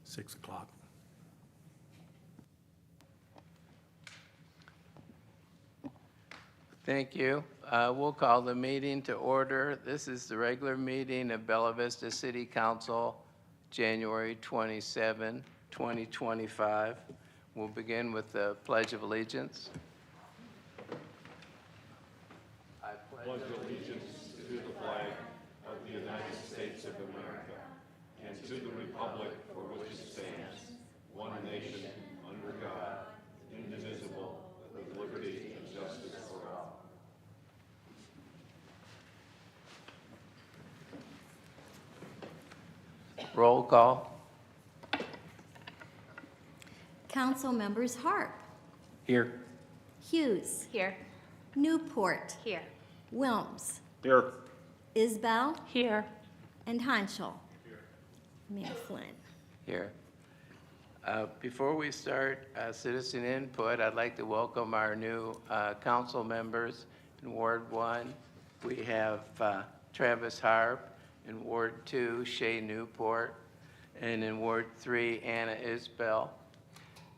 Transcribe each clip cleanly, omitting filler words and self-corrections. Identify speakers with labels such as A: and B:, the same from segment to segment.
A: 6 o'clock.
B: Thank you. We'll call the meeting to order. This is the regular meeting of Bella Vista City Council, January 27, 2025. We'll begin with the Pledge of Allegiance. I
C: pledge allegiance to the flag of the United States of America and to the republic for which it stands, one nation, under God, indivisible, with liberty and justice for all.
B: Roll call.
D: Council members Harp,
A: Here.
D: Hughes,
E: Here.
D: Newport,
E: Here.
D: Wilms,
A: Here.
D: Isbell,
E: Here.
D: and Hanschel. Mayor Flynn.
B: Here. Before we start citizen input, I'd like to welcome our new council members. In Ward 1, we have Travis Harp. In Ward 2, Shay Newport. And in Ward 3, Anna Isbell.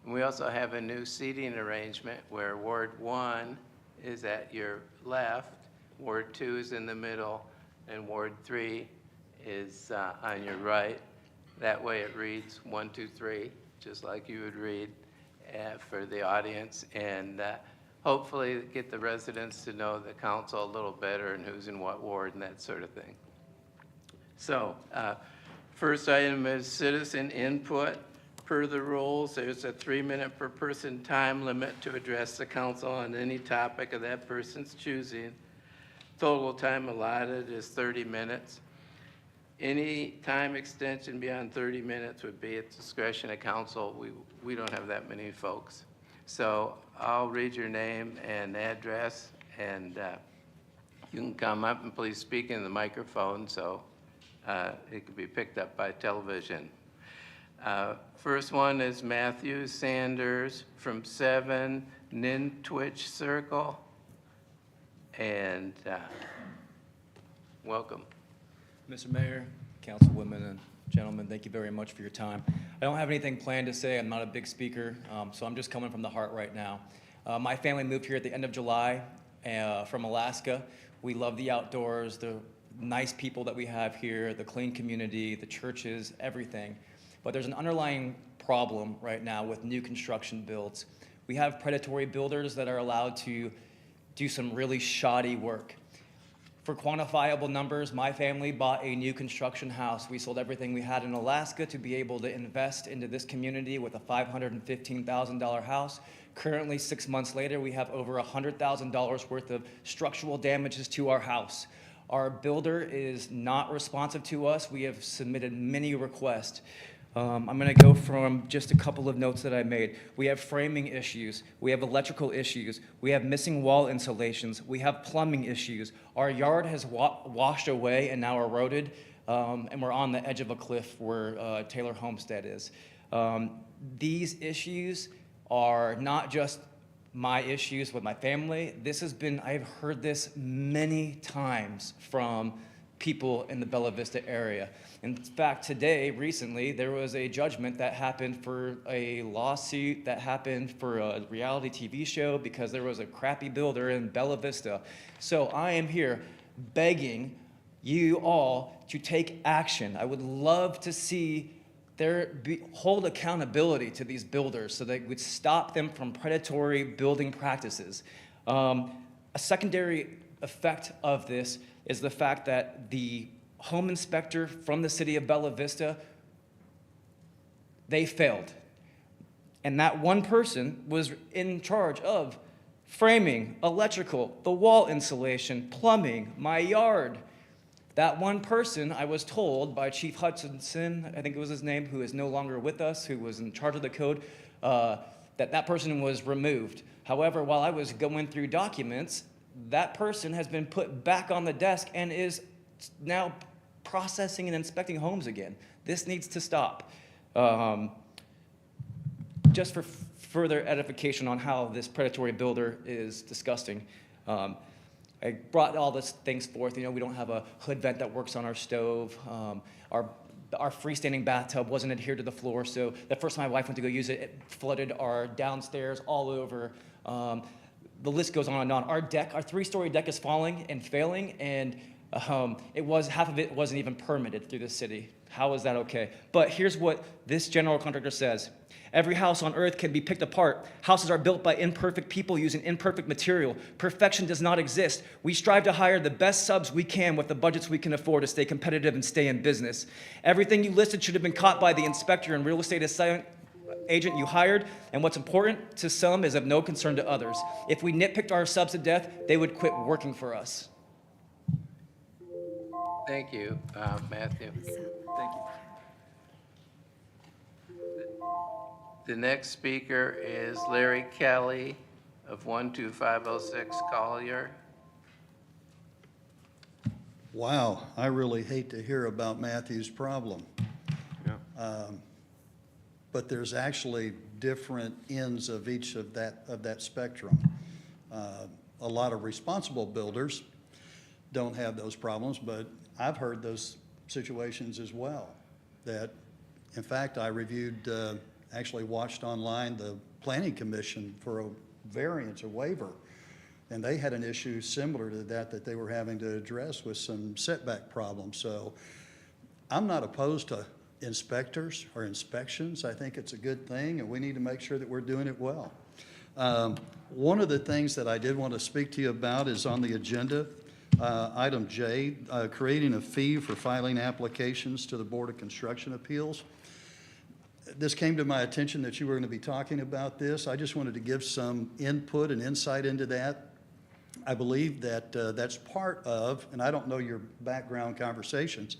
B: And we also have a new seating arrangement where Ward 1 is at your left, Ward 2 is in the middle, and Ward 3 is on your right. That way it reads 1, 2, 3, just like you would read for the audience, and hopefully get the residents to know the council a little better and who's in what ward and that sort of thing. So, first item is citizen input. Per the rules, there's a 3-minute per person time limit to address the council on any topic of that person's choosing. Total time allotted is 30 minutes. Any time extension beyond 30 minutes would be at discretion of council. We don't have that many folks. So I'll read your name and address, and you can come up and please speak in the microphone so it can be picked up by television. First one is Matthew Sanders from 7 Nintwich Circle, and welcome.
F: Mr. Mayor, Councilwomen and gentlemen, thank you very much for your time. I don't have anything planned to say. I'm not a big speaker, so I'm just coming from the heart right now. My family moved here at the end of July from Alaska. We love the outdoors, the nice people that we have here, the clean community, the churches, everything. But there's an underlying problem right now with new construction builds. We have predatory builders that are allowed to do some really shoddy work. For quantifiable numbers, my family bought a new construction house. We sold everything we had in Alaska to be able to invest into this community with a $515,000 house. Currently, 6 months later, we have over $100,000 worth of structural damages to our house. Our builder is not responsive to us. We have submitted many requests. I'm going to go from just a couple of notes that I made. We have framing issues. We have electrical issues. We have missing wall insulations. We have plumbing issues. Our yard has washed away and now eroded, and we're on the edge of a cliff where Taylor Homestead is. These issues are not just my issues with my family. I've heard this many times from people in the Bella Vista area. In fact, recently, there was a judgment that happened for a lawsuit that happened for a reality TV show because there was a crappy builder in Bella Vista. So I am here begging you all to take action. I would love to see hold accountability to these builders so they would stop them from predatory building practices. A secondary effect of this is the fact that the home inspector from the city of Bella Vista, they failed. And that one person was in charge of framing, electrical, the wall insulation, plumbing, my yard. That one person, I was told by Chief Hutchinson, I think it was his name, who is no longer with us, who was in charge of the code, that person was removed. However, while I was going through documents, that person has been put back on the desk and is now processing and inspecting homes again. This needs to stop. Just for further edification on how this predatory builder is disgusting, I brought all these things forth. We don't have a hood vent that works on our stove. Our our freestanding bathtub wasn't adhered to the floor, so the first time my wife went to go use it, it flooded our downstairs all over. The list goes on and on. Our deck, our 3-story deck is falling and failing, and half of it wasn't even permitted through the city. How is that okay? But here's what this general contractor says. Every house on earth can be picked apart. Houses are built by imperfect people using imperfect material. Perfection does not exist. We strive to hire the best subs we can with the budgets we can afford to stay competitive and stay in business. Everything you listed should have been caught by the inspector and real estate agent you hired, and what's important to some is of no concern to others. If we nitpicked our subs to death, they would quit working for us.
B: Thank you, Matthew.
F: Thank you.
B: The next speaker is Larry Kelly of 12506 Collier.
A: Wow, I really hate to hear about Matthew's problem.
C: Yeah.
A: But there's actually different ends of each of that spectrum. A lot of responsible builders don't have those problems, but I've heard those situations as well. That, in fact, I reviewed, actually watched online the Planning Commission for a variance or waiver, and they had an issue similar to that they were having to address with some setback problems. So I'm not opposed to inspectors or inspections. I think it's a good thing, and we need to make sure that we're doing it well. One of the things that I did want to speak to you about is on the agenda, item J, creating a fee for filing applications to the Board of Construction Appeals. This came to my attention that you were going to be talking about this. I just wanted to give some input and insight into that. I believe that that's part of, and I don't know your background conversations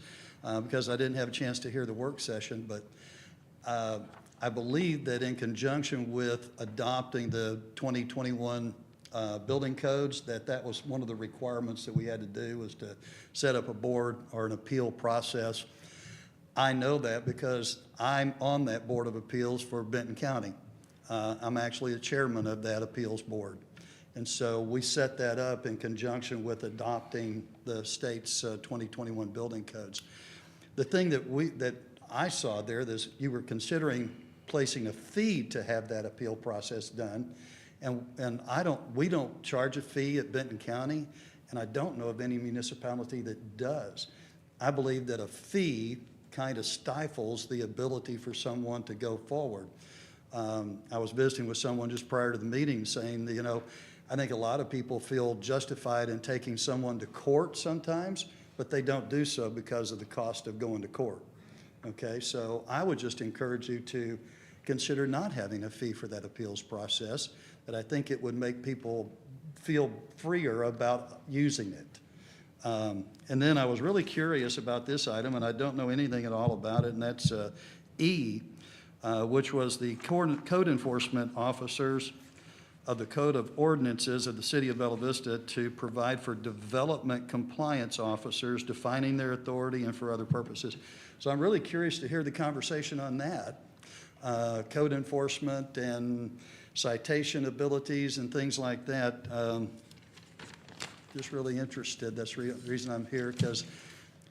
A: because I didn't have a chance to hear the work session, but I believe that in conjunction with adopting the 2021 building codes, that was one of the requirements that we had to do, was to set up a board or an appeal process. I know that because I'm on that Board of Appeals for Benton County. I'm actually the chairman of that appeals board. And so we set that up in conjunction with adopting the state's 2021 building codes. The thing that I saw there is you were considering placing a fee to have that appeal process done. And we don't charge a fee at Benton County, and I don't know of any municipality that does. I believe that a fee kind of stifles the ability for someone to go forward. I was visiting with someone just prior to the meeting saying that, I think a lot of people feel justified in taking someone to court sometimes, but they don't do so because of the cost of going to court. Okay, so I would just encourage you to consider not having a fee for that appeals process, that I think it would make people feel freer about using it. And then I was really curious about this item, and I don't know anything at all about it, and that's E, which was the code enforcement officers of the Code of Ordinances of the City of Bella Vista to provide for development compliance officers, defining their authority and for other purposes. So I'm really curious to hear the conversation on that. Code enforcement and citation abilities and things like that. Just really interested. That's the reason I'm here, because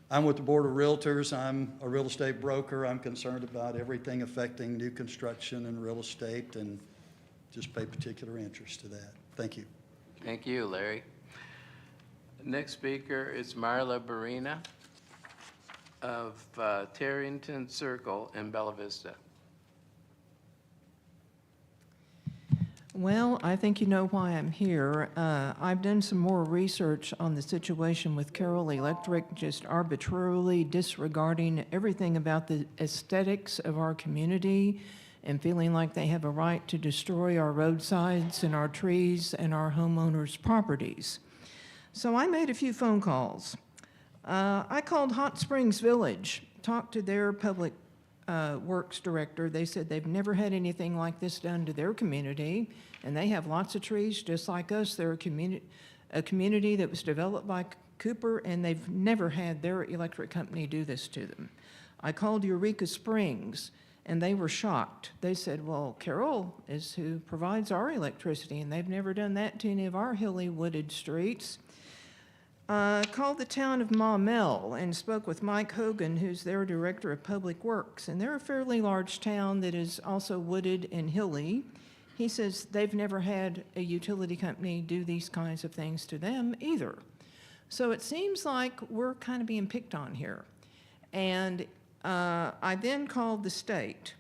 A: I'm with the Board of Realtors. I'm a real estate broker. I'm concerned about everything affecting new construction and real estate, and just pay particular interest to that. Thank you.
B: Thank you, Larry. Next speaker is Marla Barina of Tarrington Circle in Bella Vista.
E: Well, I think you know why I'm here. I've done some more research on the situation with Carroll Electric, just arbitrarily disregarding everything about the aesthetics of our community and feeling like they have a right to destroy our roadsides and our trees and our homeowners' properties. So I made a few phone calls. I called Hot Springs Village, talked to their public works director. They said they've never had anything like this done to their community, and they have lots of trees just like us. They're a community that was developed by Cooper, and they've never had their electric company do this to them. I called Eureka Springs, and they were shocked. They said, well, Carroll is who provides our electricity, and they've never done that to any of our hilly wooded streets. called the town of Maumelle and spoke with Mike Hogan, who's their Director of Public Works. And they're a fairly large town that is also wooded and hilly. He says they've never had a utility company do these kinds of things to them either. So it seems like we're kind of being picked on here. And I then called the state.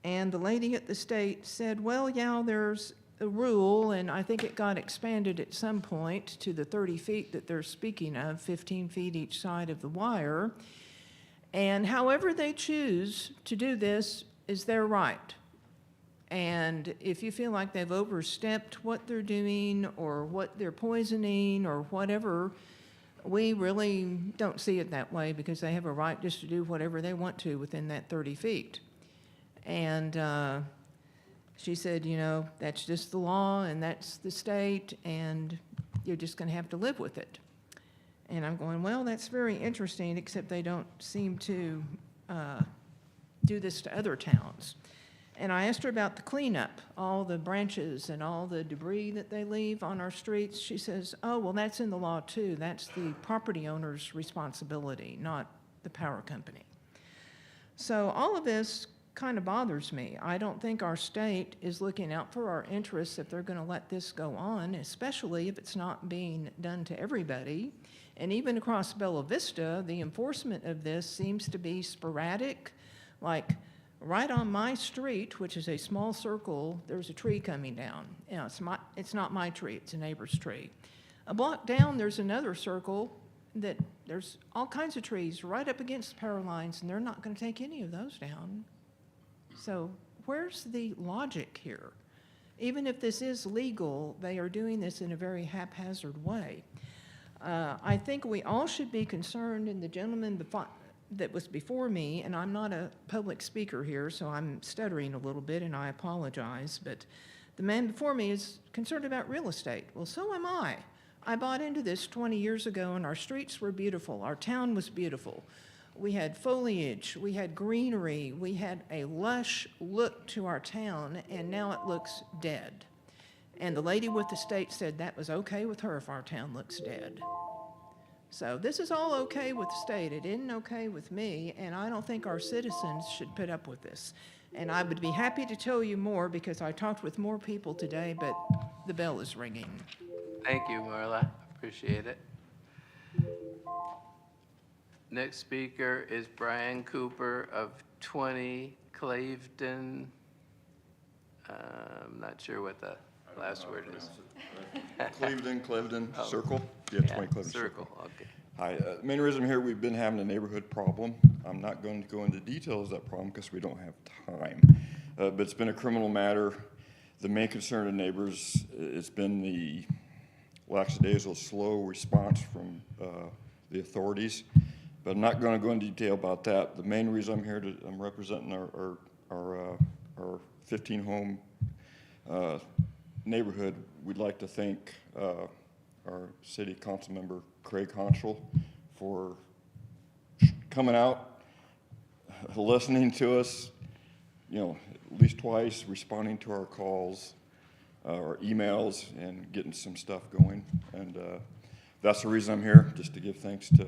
E: And the lady at the state said, well, yeah, there's a rule, and I think it got expanded at some point to the 30 feet that they're speaking of, 15 feet each side of the wire. And however they choose to do this is their right. And if you feel like they've overstepped what they're doing or what they're poisoning or whatever, we really don't see it that way because they have a right just to do whatever they want to within that 30 feet. And she said, you know, that's just the law and that's the state and you're just going to have to live with it. And I'm going, well, that's very interesting, except they don't seem to do this to other towns. And I asked her about the cleanup, all the branches and all the debris that they leave on our streets. She says, oh, well, that's in the law too. That's the property owner's responsibility, not the power company. So all of this kind of bothers me. I don't think our state is looking out for our interests if they're going to let this go on, especially if it's not being done to everybody. And even across Bella Vista, the enforcement of this seems to be sporadic. Like right on my street, which is a small circle, there's a tree coming down. You know, it's not my tree, it's a neighbor's tree. A block down, there's another circle that there's all kinds of trees right up against the power lines, and they're not going to take any of those down. So where's the logic here? Even if this is legal, they are doing this in a very haphazard way. I think we all should be concerned, and the gentleman that was before me, and I'm not a public speaker here, so I'm stuttering a little bit, and I apologize, but the man before me is concerned about real estate. Well, so am I. I bought into this 20 years ago, and our streets were beautiful. Our town was beautiful. We had foliage, we had greenery, we had a lush look to our town, and now it looks dead. And the lady with the state said that was okay with her if our town looks dead. So this is all okay with the state. It isn't okay with me, and I don't think our citizens should put up with this. And I would be happy to tell you more because I talked with more people today, but the bell is ringing.
B: Thank you, Marla. Appreciate it. Next speaker is Brian Cooper of 20 Cliveden. I'm not sure what the last word is.
C: Cliveden
B: Oh.
C: Circle? Yeah, 20 Cliveden
B: Circle, okay.
C: Hi, main reason I'm here, we've been having a neighborhood problem. I'm not going to go into details of that problem because we don't have time. But it's been a criminal matter. The main concern of neighbors, it's been the lackadaisical slow response from the authorities. But I'm not going to go into detail about that. The main reason I'm here, I'm representing our 15-home neighborhood. We'd like to thank our city council member, Craig Honchel, for coming out, listening to us, you know, at least twice, responding to our calls, our emails, and getting some stuff going. And that's the reason I'm here, just to give thanks to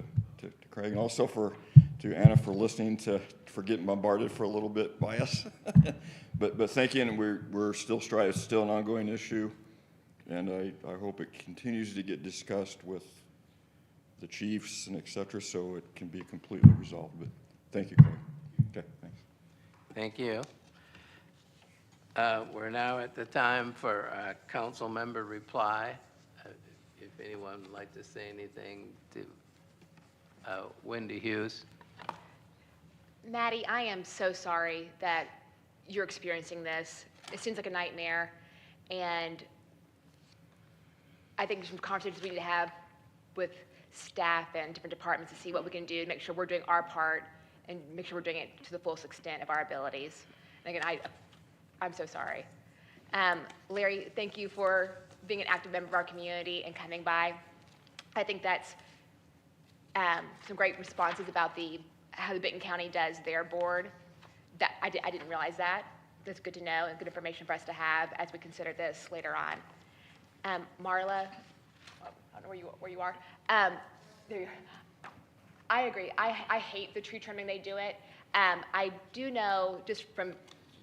C: Craig, and also to Anna for listening, for getting bombarded for a little bit by us. but thank you, and we're still striving. It's still an ongoing issue, and I hope it continues to get discussed with the chiefs and et cetera, so it can be completely resolved. But thank you, Craig. Okay, thanks.
B: Thank you. We're now at the time for a council member reply. If anyone would like to say anything to Wendy Hughes.
G: Maddie, I am so sorry that you're experiencing this. It seems like a nightmare, and I think there's some conversations we need to have with staff and different departments to see what we can do to make sure we're doing our part and make sure we're doing it to the fullest extent of our abilities. And again, I'm so sorry. Larry, thank you for being an active member of our community and coming by. I think that's some great responses about how the Benton County does their board. That I didn't realize that. That's good to know and good information for us to have as we consider this later on. Marla, don't know where you are. There you I agree. I hate the tree trimming they do it. I do know, just from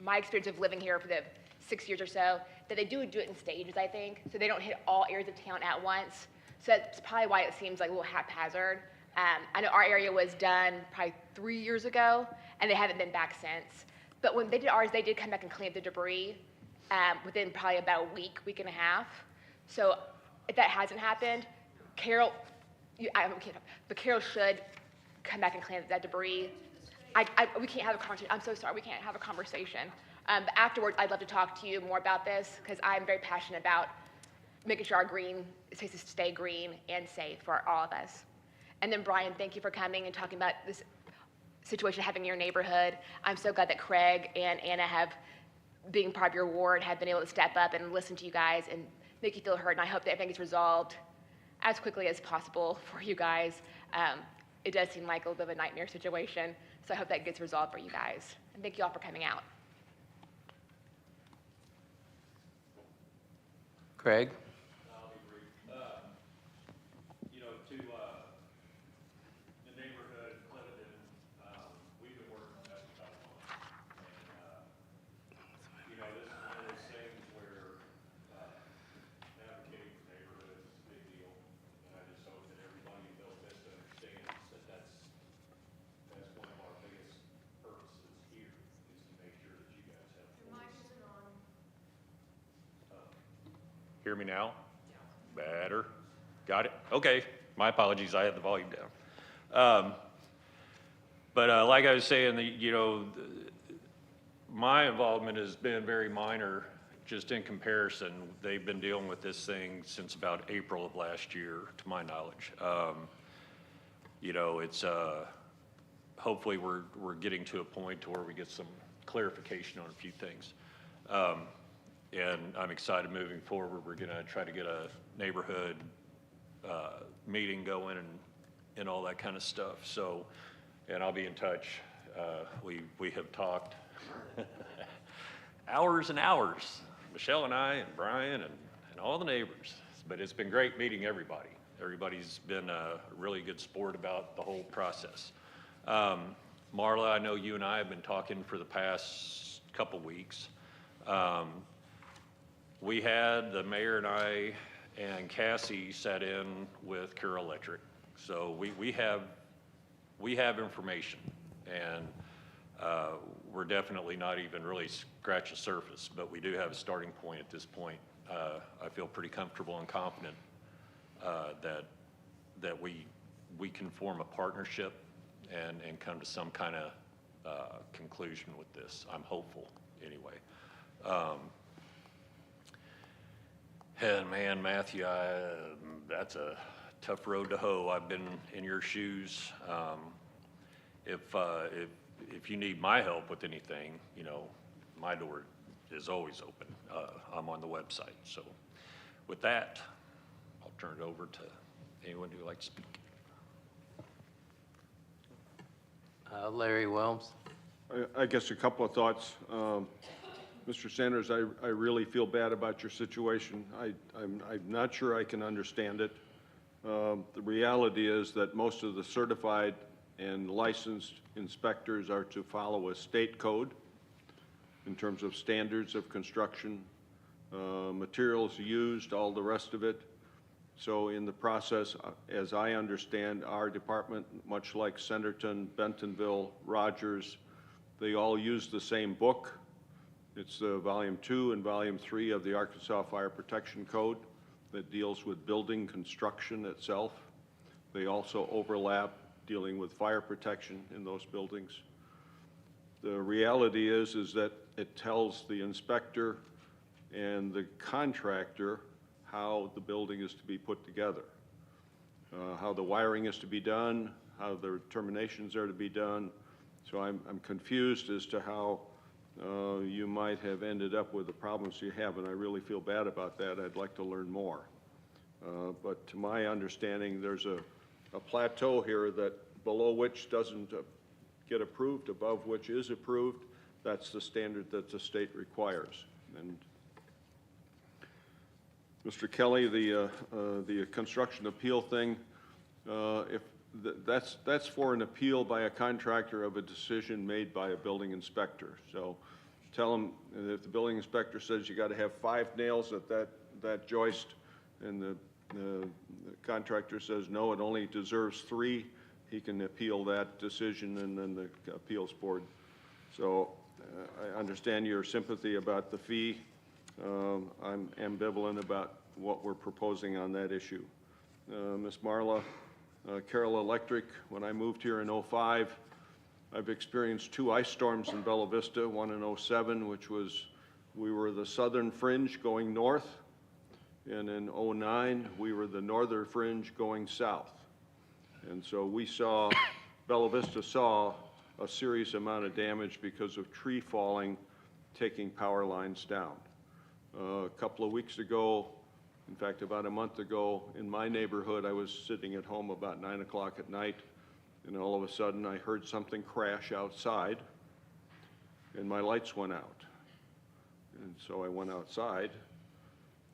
G: my experience of living here for the 6 years or so, that they do it in stages, I think. So they don't hit all areas of town at once. So that's probably why it seems like a little haphazard. I know our area was done probably 3 years ago, and they haven't been back since. But when they did ours, they did come back and clean up the debris within probably about a week and a half. So if that hasn't happened, Carol, but Carol should come back and clean up that debris. We can't have a conversation. I'm so sorry, we can't have a conversation. But afterwards, I'd love to talk to you more about this, because I'm very passionate about making sure our green spaces stay green and safe for all of us. And then Brian, thank you for coming and talking about this situation happening in your neighborhood. I'm so glad that Craig and Anna have, being part of your ward, have been able to step up and listen to you guys and make you feel heard. And I hope that everything gets resolved as quickly as possible for you guys. It does seem like a little bit of a nightmare situation, so I hope that gets resolved for you guys. And thank you all for coming out.
B: Craig?
C: I'll be brief. You know, to the neighborhood, Clinton, we've been working on that for about a month. And, you know, this is one of those things where advocating for neighborhoods is a big deal. And I just hope that everybody in Bill Vista understands that that's one of our biggest purposes here, is to make sure that you guys have. Your mic isn't on. Hear me now? Better. Got it? Okay. My apologies. I had the volume down. But like I was saying, you know, my involvement has been very minor, just in comparison. They've been dealing with this thing since about April of last year, to my knowledge. You know, it's hopefully we're getting to a point to where we get some clarification on a few things. And I'm excited moving forward. We're going to try to get a neighborhood meeting going and all that kind of stuff. So, and I'll be in touch. We have talked hours and hours, Michelle and I and Brian and all the neighbors. But it's been great meeting everybody. Everybody's been a really good sport about the whole process. Marla, I know you and I have been talking for the past couple weeks. We had, the mayor and I and Cassie sat in with Carroll Electric. So we have information, and we're definitely not even really scratch the surface, but we do have a starting point at this point. I feel pretty comfortable and confident that we can form a partnership and come to some kind of conclusion with this. I'm hopeful anyway. And man, Matthew, that's a tough road to hoe. I've been in your shoes. If you need my help with anything, you know, my door is always open. I'm on the website. So with that, I'll turn it over to anyone who would like to speak.
B: Larry Wilms.
H: I guess a couple of thoughts. Mr. Sanders, I really feel bad about your situation. I'm not sure I can understand it. The reality is that most of the certified and licensed inspectors are to follow a state code in terms of standards of construction, materials used, all the rest of it. So in the process, as I understand, our department, much like Centerton, Bentonville, Rogers, they all use the same book. It's Volume 2 and Volume 3 of the Arkansas Fire Protection Code that deals with building construction itself. They also overlap dealing with fire protection in those buildings. The reality is that it tells the inspector and the contractor how the building is to be put together, how the wiring is to be done, how the terminations are to be done. So I'm confused as to how you might have ended up with the problems you have, and I really feel bad about that. I'd like to learn more. But to my understanding, there's a plateau here that below which doesn't get approved, above which is approved. That's the standard that the state requires. And Mr. Kelly, the construction appeal thing, if that's for an appeal by a contractor of a decision made by a building inspector. So tell them if the building inspector says you got to have 5 nails at that joist, and the contractor says no, it only deserves 3, he can appeal that decision, and then the appeals board. So I understand your sympathy about the fee. I'm ambivalent about what we're proposing on that issue. Ms. Marla, Carroll Electric, when I moved here in '05, I've experienced 2 ice storms in Bella Vista, one in '07, which was, we were the southern fringe going north, and in '09, we were the northern fringe going south. And so we saw, Bella Vista saw a serious amount of damage because of tree falling, taking power lines down. A couple of weeks ago, in fact, about a month ago, in my neighborhood, I was sitting at home about 9 o'clock at night, and all of a sudden I heard something crash outside, and my lights went out. And so I went outside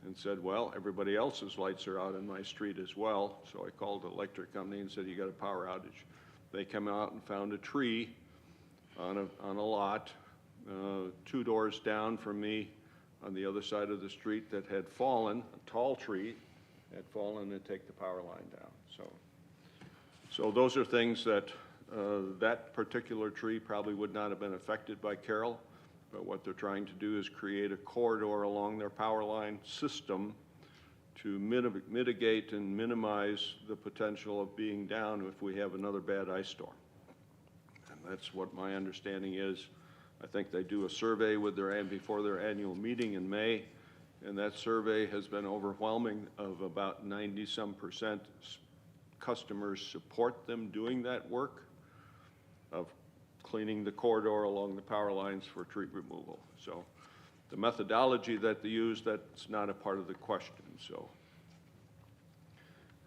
H: and said, well, everybody else's lights are out in my street as well. So I called the electric company and said, you got a power outage. They came out and found a tree on a lot 2 doors down from me on the other side of the street that had fallen, a tall tree had fallen and take the power line down. So those are things that that particular tree probably would not have been affected by Carroll, but what they're trying to do is create a corridor along their power line system to mitigate and minimize the potential of being down if we have another bad ice storm. And that's what my understanding is. I think they do a survey with before their annual meeting in May, and that survey has been overwhelming of about 90-some% customers support them doing that work of cleaning the corridor along the power lines for tree removal. So the methodology that they use, that's not a part of the question. So,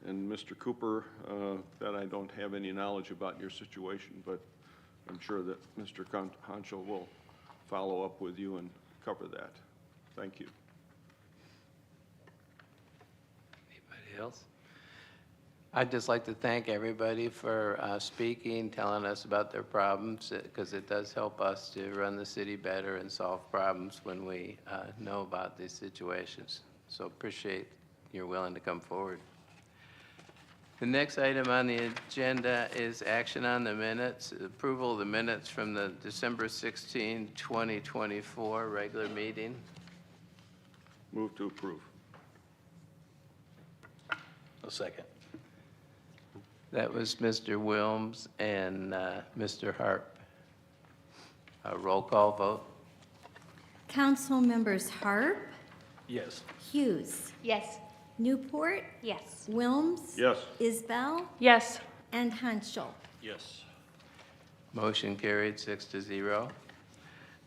H: and Mr. Cooper, that I don't have any knowledge about your situation, but I'm sure that Mr. Honchel will follow up with you and cover that. Thank you.
B: Anybody else? I'd just like to thank everybody for speaking, telling us about their problems, because it does help us to run the city better and solve problems when we know about these situations. So appreciate you're willing to come forward. The next item on the agenda is action on the minutes, approval of the minutes from the December 16, 2024 regular meeting.
H: Move to approve.
I: A second.
B: That was Mr. Wilms and Mr. Harp. A roll call vote.
D: Council members Harp,
I: Yes.
D: Hughes,
G: Yes.
D: Newport,
G: Yes.
D: Wilms.
H: Yes.
D: Isbell,
G: Yes.
D: and Hanschel.
I: Yes.
B: Motion carried 6-0.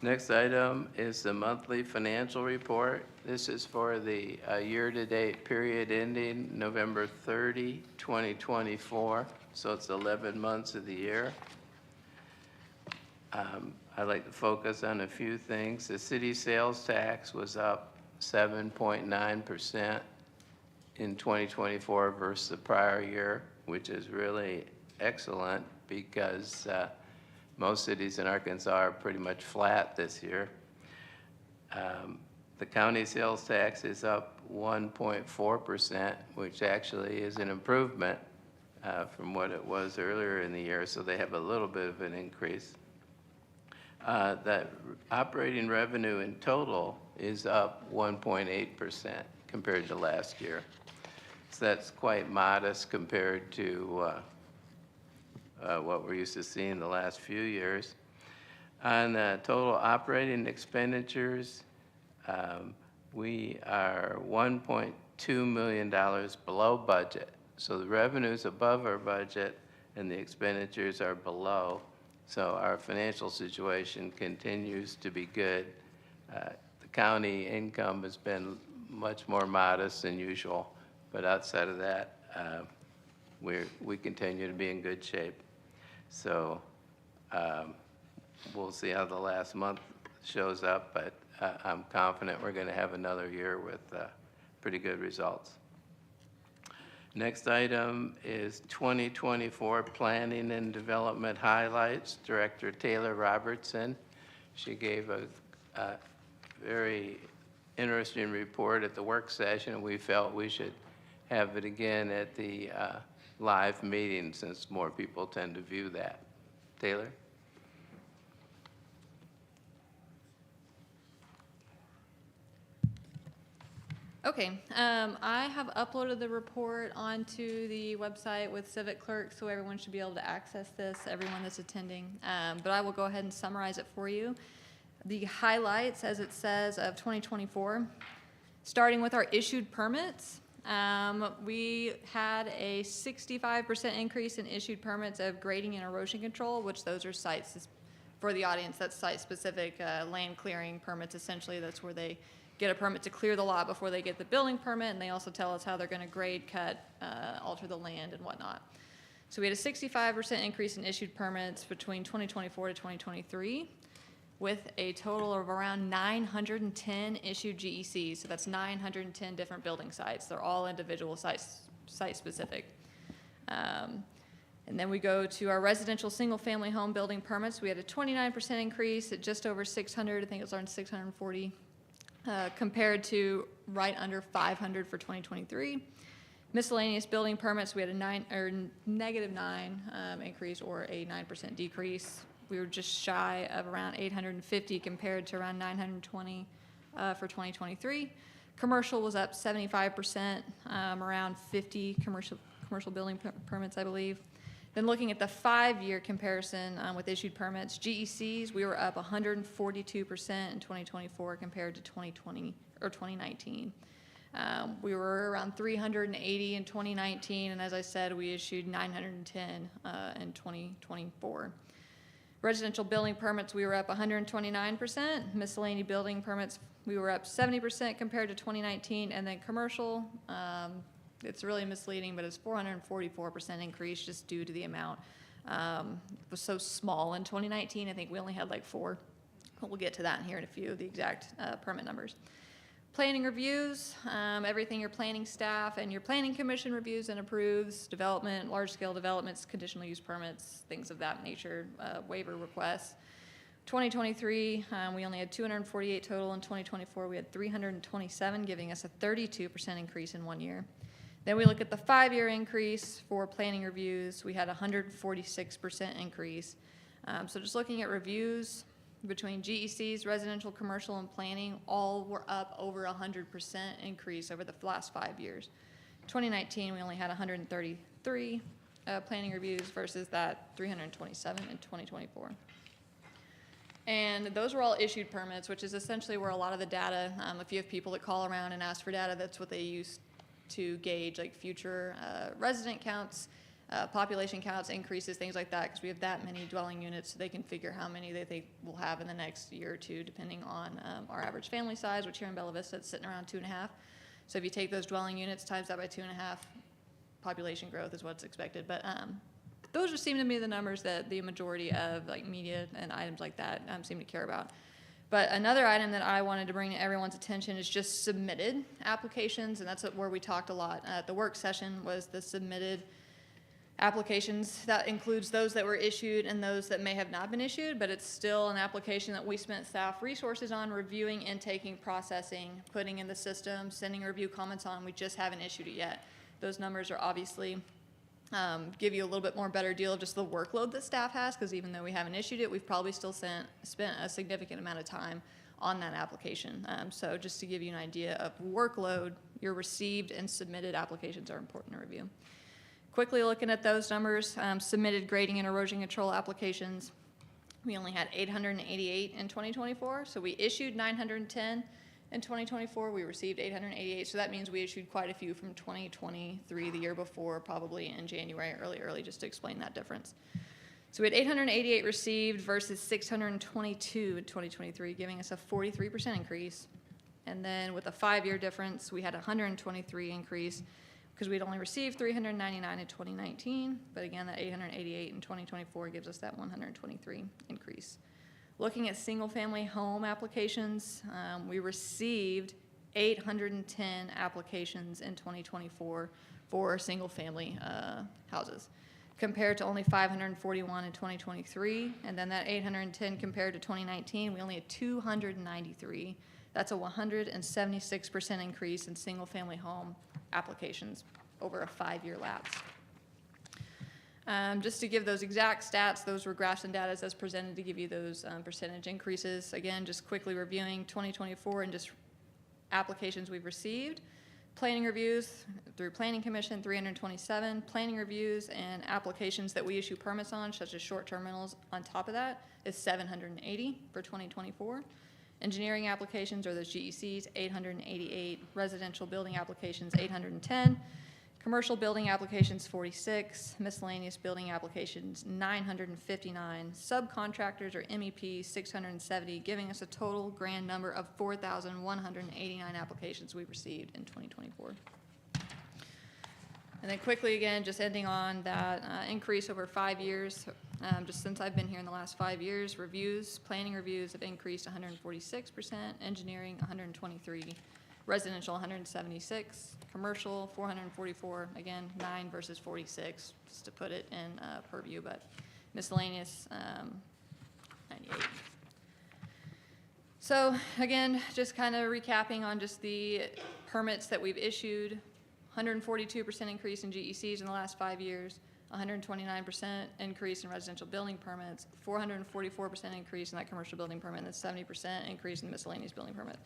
B: Next item is the monthly financial report. This is for the year-to-date period ending November 30, 2024. So it's 11 months of the year. I'd like to focus on a few things. The city sales tax was up 7.9% in 2024 versus the prior year, which is really excellent because most cities in Arkansas are pretty much flat this year. The county sales tax is up 1.4%, which actually is an improvement from what it was earlier in the year, so they have a little bit of an increase. That operating revenue in total is up 1.8% compared to last year. So that's quite modest compared to what we're used to seeing the last few years. On total operating expenditures, we are $1.2 million below budget. So the revenue's above our budget and the expenditures are below. So our financial situation continues to be good. The county income has been much more modest than usual, but outside of that, we continue to be in good shape. So we'll see how the last month shows up, but I'm confident we're going to have another year with pretty good results. Next item is 2024 Planning and Development Highlights. Director Taylor Robertson. She gave a very interesting report at the work session, and we felt we should have it again at the live meeting since more people tend to view that. Taylor?
J: Okay, I have uploaded the report onto the website with Civic Clerk, so everyone should be able to access this, everyone that's attending. But I will go ahead and summarize it for you. The highlights, as it says, of 2024, starting with our issued permits. We had a 65% increase in issued permits of grading and erosion control, which those are sites, for the audience, that's site-specific land clearing permits. Essentially, that's where they get a permit to clear the lot before they get the building permit, and they also tell us how they're going to grade, cut, alter the land and whatnot. So we had a 65% increase in issued permits between 2024 to 2023, with a total of around 910 issued GECs. So that's 910 different building sites. They're all individual site-specific. And then we go to our residential single-family home building permits. We had a 29% increase at just over 600. I think it was around 640. Compared to right under 500 for 2023. Miscellaneous building permits, we had a negative 9 increase, or a 9% decrease. We were just shy of around 850 compared to around 920 for 2023. Commercial was up 75%, around 50 commercial building permits, I believe. Then looking at the 5-year comparison with issued permits, GECs, we were up 142% in 2024 compared to 2020 or 2019. We were around 380 in 2019, and as I said, we issued 910 in 2024. Residential building permits, we were up 129%. Miscellaneous building permits, we were up 70% compared to 2019, and then commercial, it's really misleading, but it's 444% increase just due to the amount. It was so small in 2019. I think we only had like 4. But we'll get to that in here in a few, the exact permit numbers. Planning reviews, everything your planning staff and your planning commission reviews and approves, development, large-scale developments, conditional use permits, things of that nature, waiver requests. 2023, we only had 248 total. In 2024, we had 327, giving us a 32% increase in 1 year. Then we look at the 5-year increase for planning reviews. We had a 146% increase. So just looking at reviews between GECs, residential, commercial, and planning, all were up over 100% increase over the last 5 years. 2019, we only had 133 planning reviews versus that 327 in 2024. And those were all issued permits, which is essentially where a lot of the data, if you have people that call around and ask for data, that's what they use to gauge like future resident counts, population counts, increases, things like that, because we have that many dwelling units, so they can figure how many they think we'll have in the next year or two, depending on our average family size, which here in Bella Vista, it's sitting around 2.5. So if you take those dwelling units, times that by 2.5, population growth is what's expected. But those just seem to be the numbers that the majority of like media and items like that seem to care about. But another item that I wanted to bring to everyone's attention is just submitted applications, and that's where we talked a lot at the work session, was the submitted applications. That includes those that were issued and those that may have not been issued, but it's still an application that we spent staff resources on reviewing, intaking, processing, putting in the system, sending review comments on. We just haven't issued it yet. Those numbers are obviously give you a little bit more better deal of just the workload that staff has, because even though we haven't issued it, we've probably still spent a significant amount of time on that application. So just to give you an idea of workload, your received and submitted applications are important to review. Quickly looking at those numbers, submitted grading and erosion control applications, we only had 888 in 2024, so we issued 910. In 2024, we received 888, so that means we issued quite a few from 2023, the year before, probably in January, early, just to explain that difference. So we had 888 received versus 622 in 2023, giving us a 43% increase. And then with a 5-year difference, we had a 123 increase because we'd only received 399 in 2019, but again, that 888 in 2024 gives us that 123 increase. Looking at single-family home applications, we received 810 applications in 2024 for single-family houses, compared to only 541 in 2023. And then that 810 compared to 2019, we only had 293. That's a 176% increase in single-family home applications over a 5-year lapse. Just to give those exact stats, those were graphs and data as presented to give you those percentage increases. Again, just quickly reviewing 2024 and just applications we've received. Planning reviews through Planning Commission, 327. Planning reviews and applications that we issue permits on, such as short-term rentals, on top of that is 780 for 2024. Engineering applications, or those GECs, 888. Residential building applications, 810. Commercial building applications, 46. Miscellaneous building applications, 959. Subcontractors, or MEPs, 670, giving us a total grand number of 4,189 applications we received in 2024. And then quickly again, just ending on that increase over 5 years. Just since I've been here in the last 5 years, planning reviews have increased 146%, engineering 123%, residential 176%, commercial 444%, again 9 versus 46, just to put it in purview, but miscellaneous 98. So again, just kind of recapping on just the permits that we've issued, 142% increase in GECs in the last 5 years, 129% increase in residential building permits, 444% increase in that commercial building permit, and a 70% increase in miscellaneous building permit.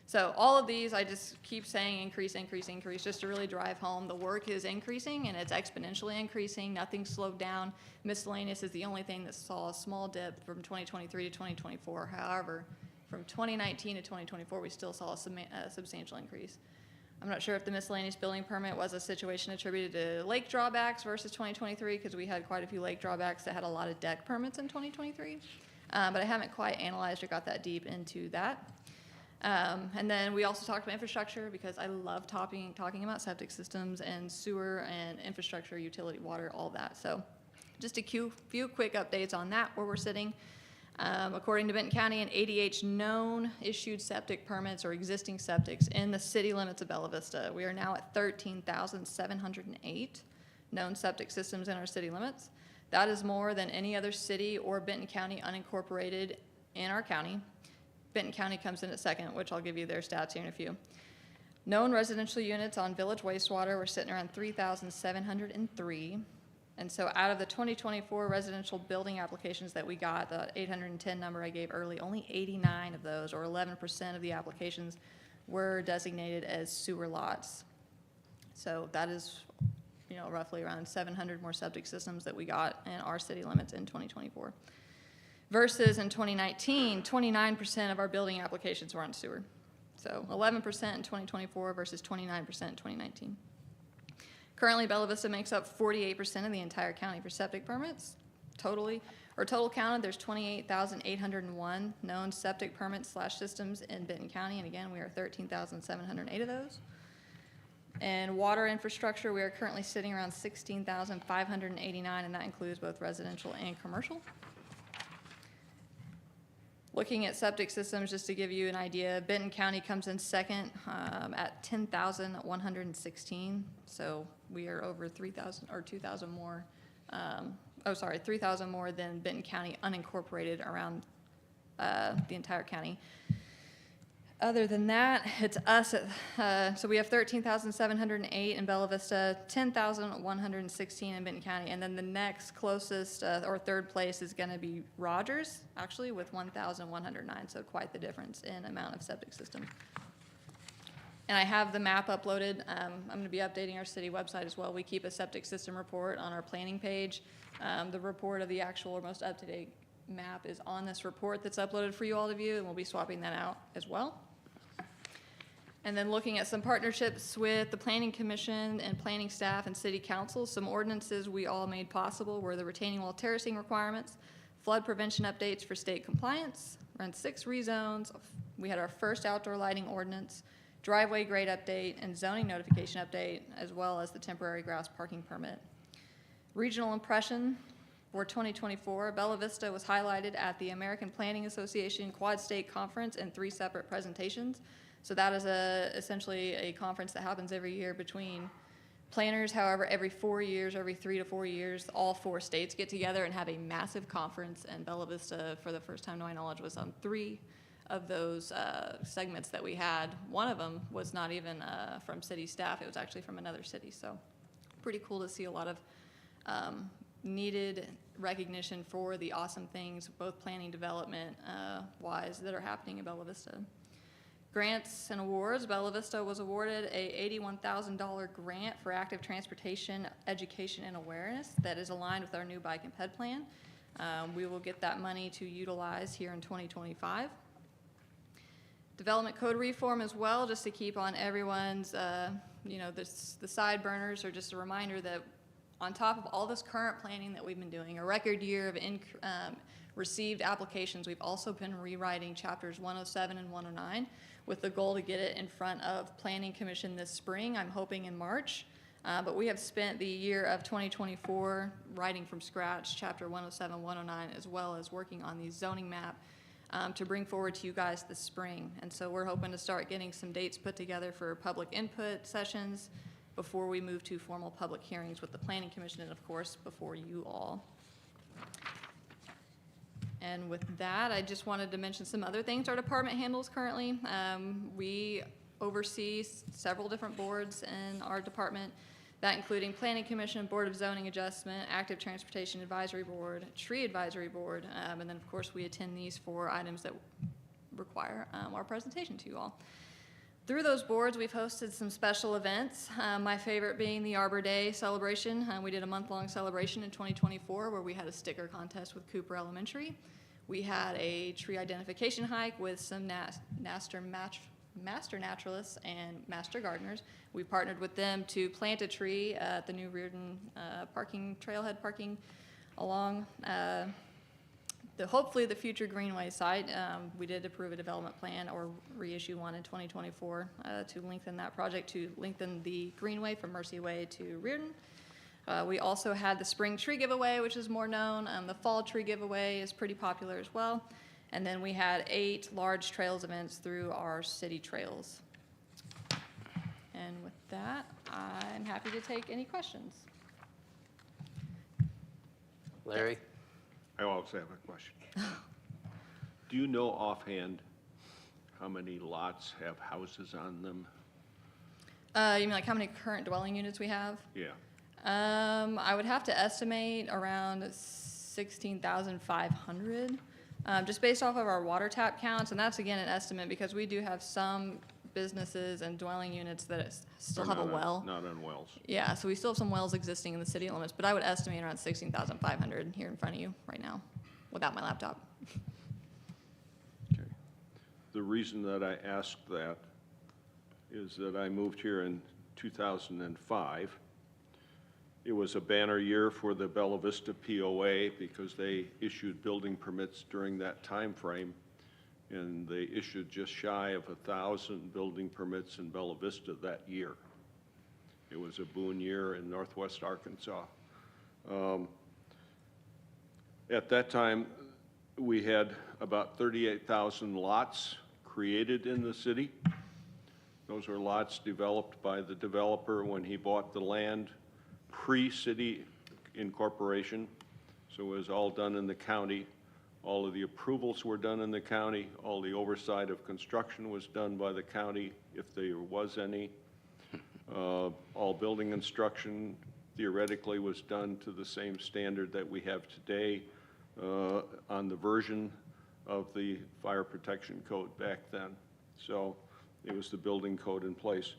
J: So all of these, I just keep saying increase, increase, increase, just to really drive home the work is increasing and it's exponentially increasing. Nothing slowed down. Miscellaneous is the only thing that saw a small dip from 2023 to 2024. However, from 2019 to 2024, we still saw a substantial increase. I'm not sure if the miscellaneous building permit was a situation attributed to lake drawbacks versus 2023, because we had quite a few lake drawbacks that had a lot of deck permits in 2023. But I haven't quite analyzed or got that deep into that. And then we also talked about infrastructure, because I love talking about septic systems and sewer and infrastructure, utility, water, all that. So just a few quick updates on that, where we're sitting. According to Benton County, an ADH known issued septic permits or existing septics in the city limits of Bella Vista. We are now at 13,708 known septic systems in our city limits. That is more than any other city or Benton County unincorporated in our county. Benton County comes in at second, which I'll give you their stats here in a few. Known residential units on village wastewater, we're sitting around 3,703. And so out of the 2024 residential building applications that we got, the 810 number I gave early, only 89 of those, or 11% of the applications, were designated as sewer lots. So that is, roughly around 700 more septic systems that we got in our city limits in 2024. Versus in 2019, 29% of our building applications were on sewer. So 11% in 2024 versus 29% in 2019. Currently, Bella Vista makes up 48% of the entire county for septic permits. Total counted, there's 28,801 known septic permits / systems in Benton County, and again, we are 13,708 of those. And water infrastructure, we are currently sitting around 16,589, and that includes both residential and commercial. Looking at septic systems, just to give you an idea, Benton County comes in second at 10,116. So we are over 3,000 or 2,000 more. 3,000 more than Benton County unincorporated around the entire county. Other than that, it's us. So we have 13,708 in Bella Vista, 10,116 in Benton County, and then the next closest or third place is going to be Rogers, actually, with 1,109. So quite the difference in amount of septic systems. And I have the map uploaded. I'm going to be updating our city website as well. We keep a septic system report on our planning page. The report of the actual or most up-to-date map is on this report that's uploaded for you all to view, and we'll be swapping that out as well. And then looking at some partnerships with the Planning Commission and planning staff and city council, some ordinances we all made possible were the retaining wall terracing requirements, flood prevention updates for state compliance, run 6 rezones. We had our first outdoor lighting ordinance, driveway grade update, and zoning notification update, as well as the temporary grass parking permit. Regional impression for 2024, Bella Vista was highlighted at the American Planning Association Quad State Conference in 3 separate presentations. So that is essentially a conference that happens every year between planners. However, every 4 years, every 3 to 4 years, all 4 states get together and have a massive conference. And Bella Vista, for the first time to my knowledge, was on 3 of those segments that we had. One of them was not even from city staff. It was actually from another city. So pretty cool to see a lot of needed recognition for the awesome things, both planning development wise, that are happening in Bella Vista. Grants and awards. Bella Vista was awarded a $81,000 grant for active transportation education and awareness that is aligned with our new bike and ped plan. We will get that money to utilize here in 2025. Development code reform as well, just to keep on everyone's, the side burners, or just a reminder that on top of all this current planning that we've been doing, a record year of received applications, we've also been rewriting chapters 107 and 109 with the goal to get it in front of Planning Commission this spring. I'm hoping in March. But we have spent the year of 2024 writing from scratch chapter 107, 109, as well as working on the zoning map to bring forward to you guys this spring. And so we're hoping to start getting some dates put together for public input sessions before we move to formal public hearings with the Planning Commission, and of course, before you all. And with that, I just wanted to mention some other things our department handles currently. We oversee several different boards in our department, that including Planning Commission, Board of Zoning Adjustment, Active Transportation Advisory Board, Tree Advisory Board, and then of course we attend these for items that require our presentation to you all. Through those boards, we've hosted some special events, my favorite being the Arbor Day celebration. We did a month-long celebration in 2024 where we had a sticker contest with Cooper Elementary. We had a tree identification hike with some master naturalists and master gardeners. We partnered with them to plant a tree at the new Reardon trailhead parking along hopefully the future Greenway site. We did approve a development plan or reissue one in 2024 to lengthen that project, to lengthen the Greenway from Mercy Way to Reardon. We also had the spring tree giveaway, which is more known. The fall tree giveaway is pretty popular as well. And then we had 8 large trails events through our city trails. And with that, I'm happy to take any questions.
B: Larry?
H: I also have a question. Do you know offhand how many lots have houses on them?
J: You mean like how many current dwelling units we have?
H: Yeah.
J: I would have to estimate around 16,500, just based off of our water tap counts. And that's, again, an estimate because we do have some businesses and dwelling units that still have a well.
H: Not on wells.
J: Yeah, so we still have some wells existing in the city limits, but I would estimate around 16,500 here in front of you right now without my laptop.
H: Okay. The reason that I asked that is that I moved here in 2005. It was a banner year for the Bella Vista POA because they issued building permits during that time frame, and they issued just shy of 1,000 building permits in Bella Vista that year. It was a boon year in Northwest Arkansas. At that time, we had about 38,000 lots created in the city. Those were lots developed by the developer when he bought the land pre-city incorporation. So it was all done in the county. All of the approvals were done in the county. All the oversight of construction was done by the county, if there was any. All building instruction theoretically was done to the same standard that we have today on the version of the fire protection code back then. So it was the building code in place.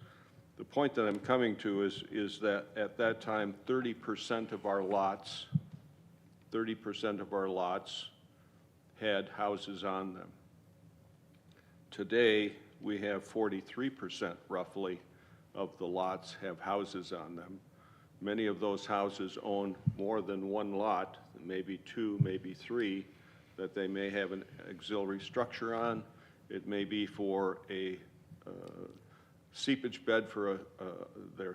H: The point that I'm coming to is that at that time, 30% of our lots had houses on them. Today, we have 43% roughly of the lots have houses on them. Many of those houses own more than one lot, maybe 2, maybe 3, that they may have an auxiliary structure on. It may be for a seepage bed for their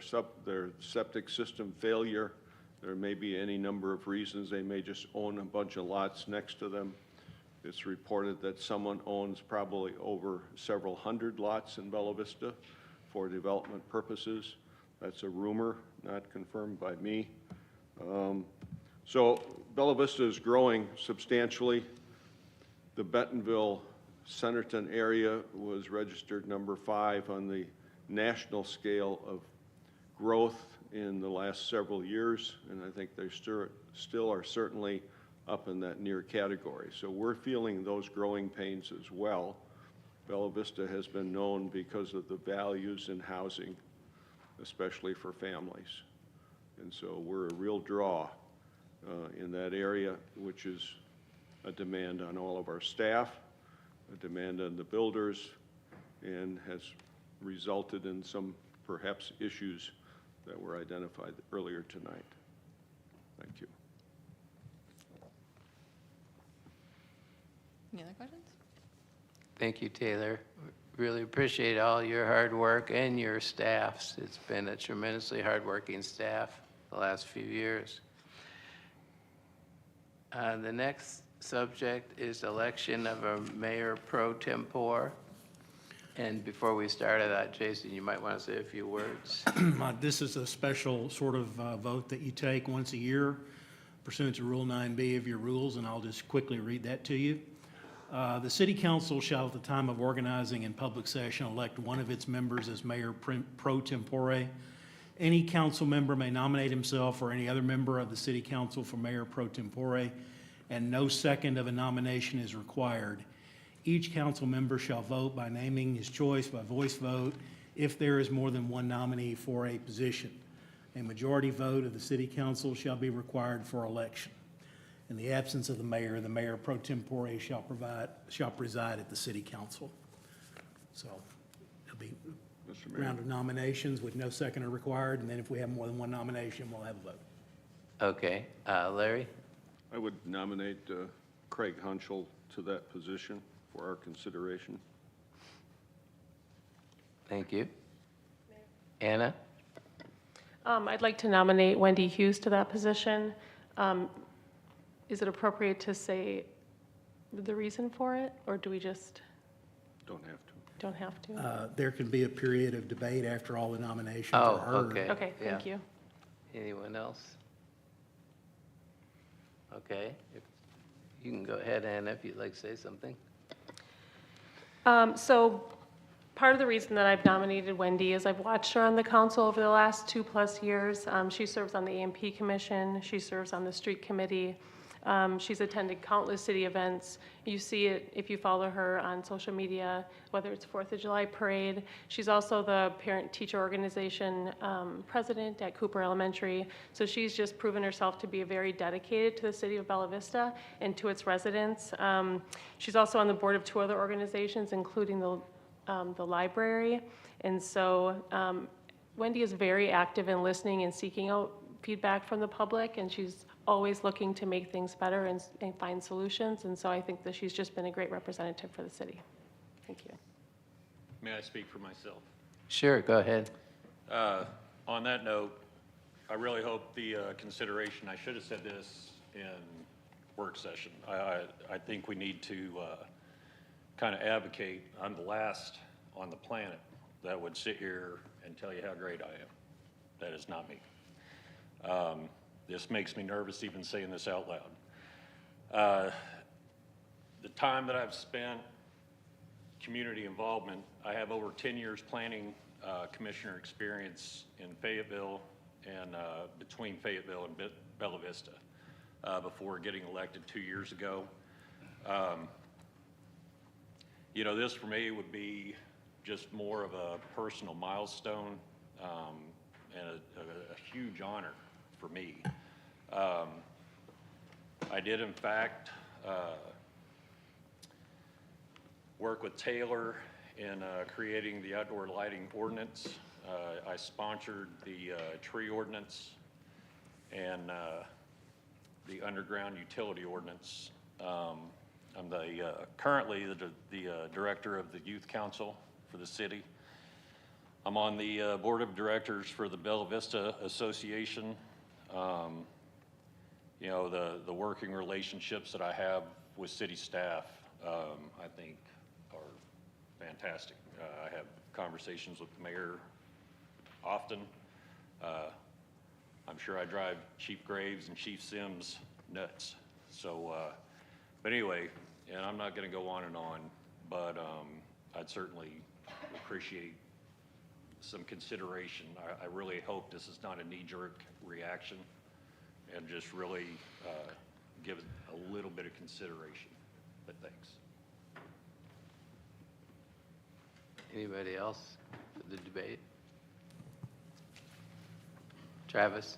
H: septic system failure. There may be any number of reasons. They may just own a bunch of lots next to them. It's reported that someone owns probably over several hundred lots in Bella Vista for development purposes. That's a rumor, not confirmed by me. So Bella Vista is growing substantially. The Bentonville Centerton area was registered number 5 on the national scale of growth in the last several years, and I think they still are certainly up in that near category. So we're feeling those growing pains as well. Bella Vista has been known because of the values in housing, especially for families. And so we're a real draw in that area, which is a demand on all of our staff, a demand on the builders, and has resulted in some perhaps issues that were identified earlier tonight. Thank you.
J: Any other questions?
B: Thank you, Taylor. Really appreciate all your hard work and your staff's. It's been a tremendously hardworking staff the last few years. The next subject is election of a mayor pro tempore. And before we start, I thought, Jason, you might want to say a few words.
K: This is a special sort of vote that you take once a year pursuant to Rule 9B of your rules, and I'll just quickly read that to you. The City Council shall, at the time of organizing in public session, elect one of its members as mayor pro tempore. Any council member may nominate himself or any other member of the City Council for mayor pro tempore, and no second of a nomination is required. Each council member shall vote by naming his choice by voice vote if there is more than one nominee for a position. A majority vote of the City Council shall be required for election. In the absence of the mayor pro tempore shall preside at the City Council. So it'll be
H: Mr.
K: a
H: Mayor.
K: round of nominations with no seconder required, and then if we have more than one nomination, we'll have a vote.
B: Okay, Larry?
H: I would nominate Craig Hunchel to that position for our consideration.
B: Thank you. Anna?
L: I'd like to nominate Wendy Hughes to that position. Is it appropriate to say the reason for it, or do we just
H: Don't have to.
L: don't have to?
K: There can be a period of debate after all the nominations
B: Oh,
K: are heard.
B: okay.
L: Okay, thank
B: Yeah.
L: you.
B: Anyone else? Okay, you can go ahead, Anna, if you'd like to say something.
L: So part of the reason that I've nominated Wendy is I've watched her on the council over the last 2+ years. She serves on the AMP Commission. She serves on the Street Committee. She's attended countless city events. You see it if you follow her on social media, whether it's 4th of July parade. She's also the parent-teacher organization president at Cooper Elementary. So she's just proven herself to be very dedicated to the city of Bella Vista and to its residents. She's also on the board of 2 other organizations, including the library. And so Wendy is very active in listening and seeking out feedback from the public, and she's always looking to make things better and find solutions. And so I think that she's just been a great representative for the city. Thank you.
C: May I speak for myself?
B: Sure, go ahead.
C: On that note, I really hope the consideration, I should have said this in work session. I think we need to kind of advocate. I'm the last on the planet that would sit here and tell you how great I am. That is not me. This makes me nervous even saying this out loud. The time that I've spent community involvement, I have over 10 years planning commissioner experience in Fayetteville and between Fayetteville and Bella Vista before getting elected 2 years ago. You know, this for me would be just more of a personal milestone and a huge honor for me. I did, in fact, work with Taylor in creating the outdoor lighting ordinance. I sponsored the tree ordinance and the underground utility ordinance. I'm currently the director of the youth council for the city. I'm on the board of directors for the Bella Vista Association. You know, the working relationships that I have with city staff, I think are fantastic. I have conversations with the mayor often. I'm sure I drive Chief Graves and Chief Sims nuts. So, but anyway, and I'm not going to go on and on, but I'd certainly appreciate some consideration. I really hope this is not a knee-jerk reaction, and just really give it a little bit of consideration. But thanks.
B: Anybody else for the debate? Travis?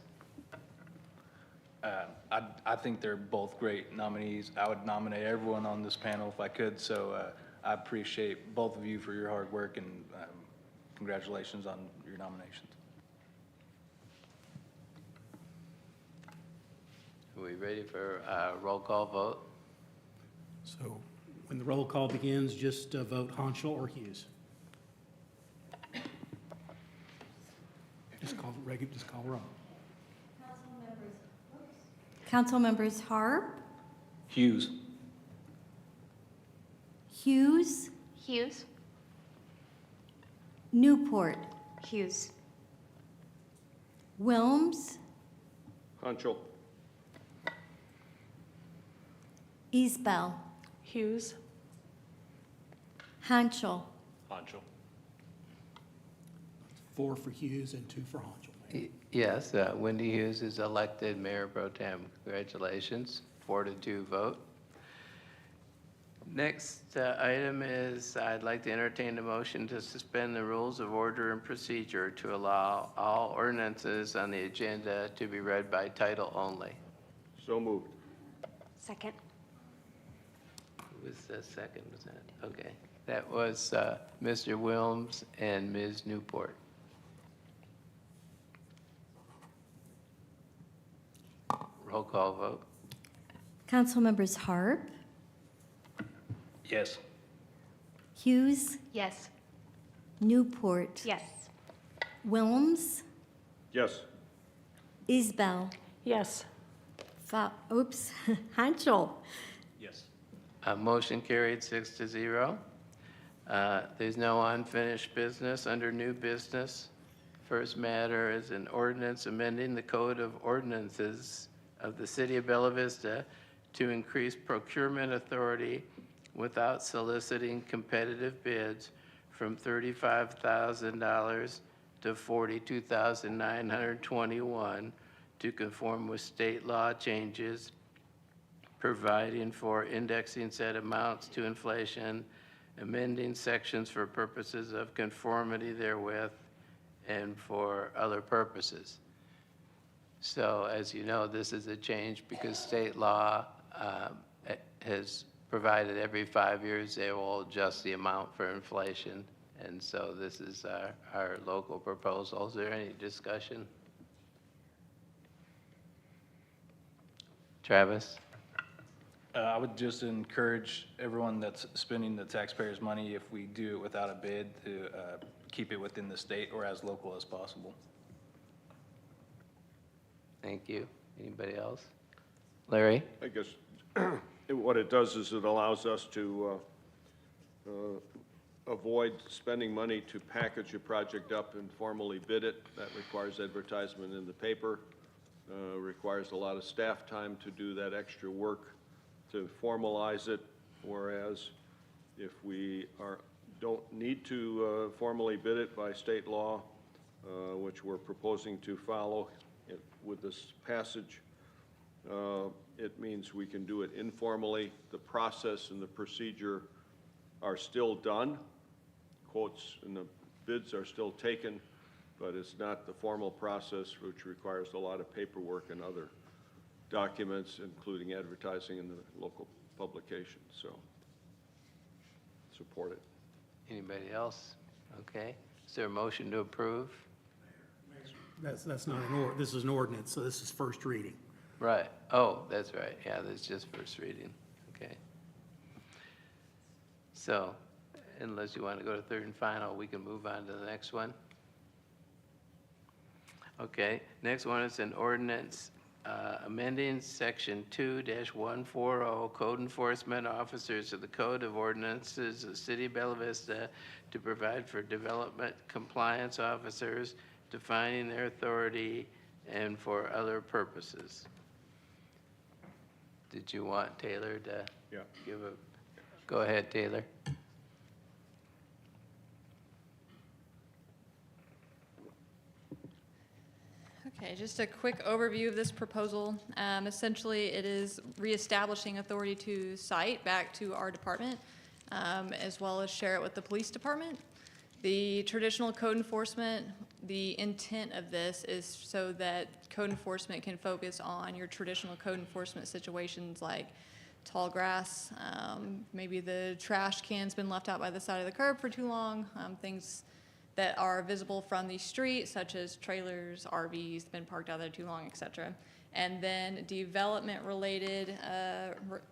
I: I think they're both great nominees. I would nominate everyone on this panel if I could, so I appreciate both of you for your hard work, and congratulations on your nominations.
B: Are we ready for a roll call vote?
K: So when the roll call begins, just vote Hanschel or Hughes. Just call roll.
D: Council members Harp,
I: Hughes.
D: Hughes,
G: Hughes?
D: Newport,
G: Hughes.
D: Wilms,
H: Hanschel.
D: Isbell,
L: Hughes?
D: Hanschel.
C: Hanschel.
K: 4 for Hughes and 2 for Hanschel.
B: Yes, Wendy Hughes is elected Mayor Pro Tem. Congratulations, 4-2 vote. Next item is I'd like to entertain a motion to suspend the rules of order and procedure to allow all ordinances on the agenda to be read by title only.
H: So moved.
G: Second.
B: Who was the second? Was that? Okay. That was Mr. Wilms and Ms. Newport. Roll call vote.
D: Council members Harp,
I: Yes.
D: Hughes,
G: Yes.
D: Newport,
G: Yes.
D: Wilms,
H: Yes.
D: Isbell,
L: Yes.
D: Hanschel.
I: Yes.
B: Motion carried 6-0. There's no unfinished business under new business. First matter is an ordinance amending the Code of Ordinances of the City of Bella Vista to increase procurement authority without soliciting competitive bids from $35,000 to $42,921 to conform with state law changes, providing for indexing said amounts to inflation, amending sections for purposes of conformity therewith, and for other purposes. So as you know, this is a change because state law has provided every 5 years they will adjust the amount for inflation. And so this is our local proposal. Is there any discussion? Travis?
I: I would just encourage everyone that's spending the taxpayers' money, if we do it without a bid, to keep it within the state or as local as possible.
B: Thank you. Anybody else? Larry?
H: I guess what it does is it allows us to avoid spending money to package a project up and formally bid it. That requires advertisement in the paper, requires a lot of staff time to do that extra work to formalize it, whereas if we don't need to formally bid it by state law, which we're proposing to follow with this passage, it means we can do it informally. The process and the procedure are still done. Quotes and the bids are still taken, but it's not the formal process, which requires a lot of paperwork and other documents, including advertising in the local publications. So support it.
B: Anybody else? Okay. Is there a motion to approve?
K: That's not this is an ordinance, so this is first reading.
B: Right. Oh, that's right. Yeah, that's just first reading. Okay. So, unless you want to go to third and final, we can move on to the next one. Okay. Next one is an ordinance amending Section 2-140, Code Enforcement Officers of the Code of Ordinances of the City of Bella Vista to provide for development compliance officers, defining their authority, and for other purposes. Did you want Taylor to give a, go ahead, Taylor.
J: Okay, just a quick overview of this proposal. Essentially, it is reestablishing authority to cite back to our department, as well as share it with the police department. The traditional code enforcement, the intent of this is so that code enforcement can focus on your traditional code enforcement situations like tall grass, maybe the trash can's been left out by the side of the curb for too long, things that are visible from the street, such as trailers, RVs, been parked out there too long, et cetera. And then development-related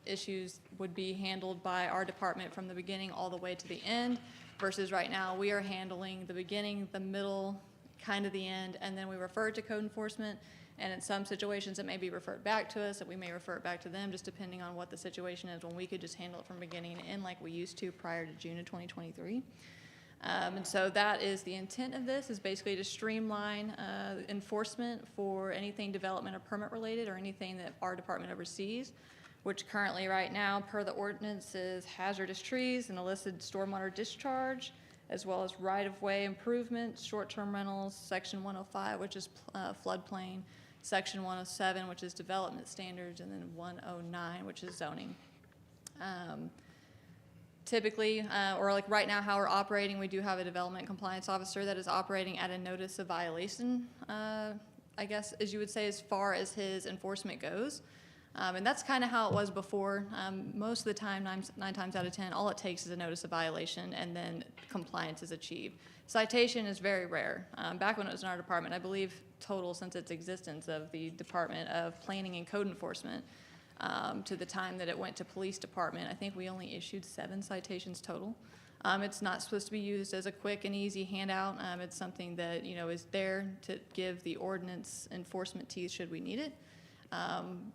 J: issues would be handled by our department from the beginning all the way to the end, versus right now, we are handling the beginning, the middle, kind of the end, and then we refer to code enforcement. And in some situations, it may be referred back to us, and we may refer it back to them, just depending on what the situation is, when we could just handle it from beginning to end like we used to prior to June of 2023. And so that is the intent of this, is basically to streamline enforcement for anything development or permit related or anything that our department oversees, which currently right now per the ordinance is hazardous trees and illicit stormwater discharge, as well as right-of-way improvements, short-term rentals, section 105, which is floodplain, section 107, which is development standards, and then 109, which is zoning. Typically, or like right now how we're operating, we do have a development compliance officer that is operating at a notice of violation, I guess, as you would say, as far as his enforcement goes. And that's kind of how it was before. Most of the time, nine times out of 10, all it takes is a notice of violation and then compliance is achieved. Citation is very rare. Back when it was in our department, I believe total since its existence of the Department of Planning and Code Enforcement, to the time that it went to police department, I think we only issued 7 citations total. It's not supposed to be used as a quick and easy handout. It's something that, you know, is there to give the ordinance enforcement teeth should we need it.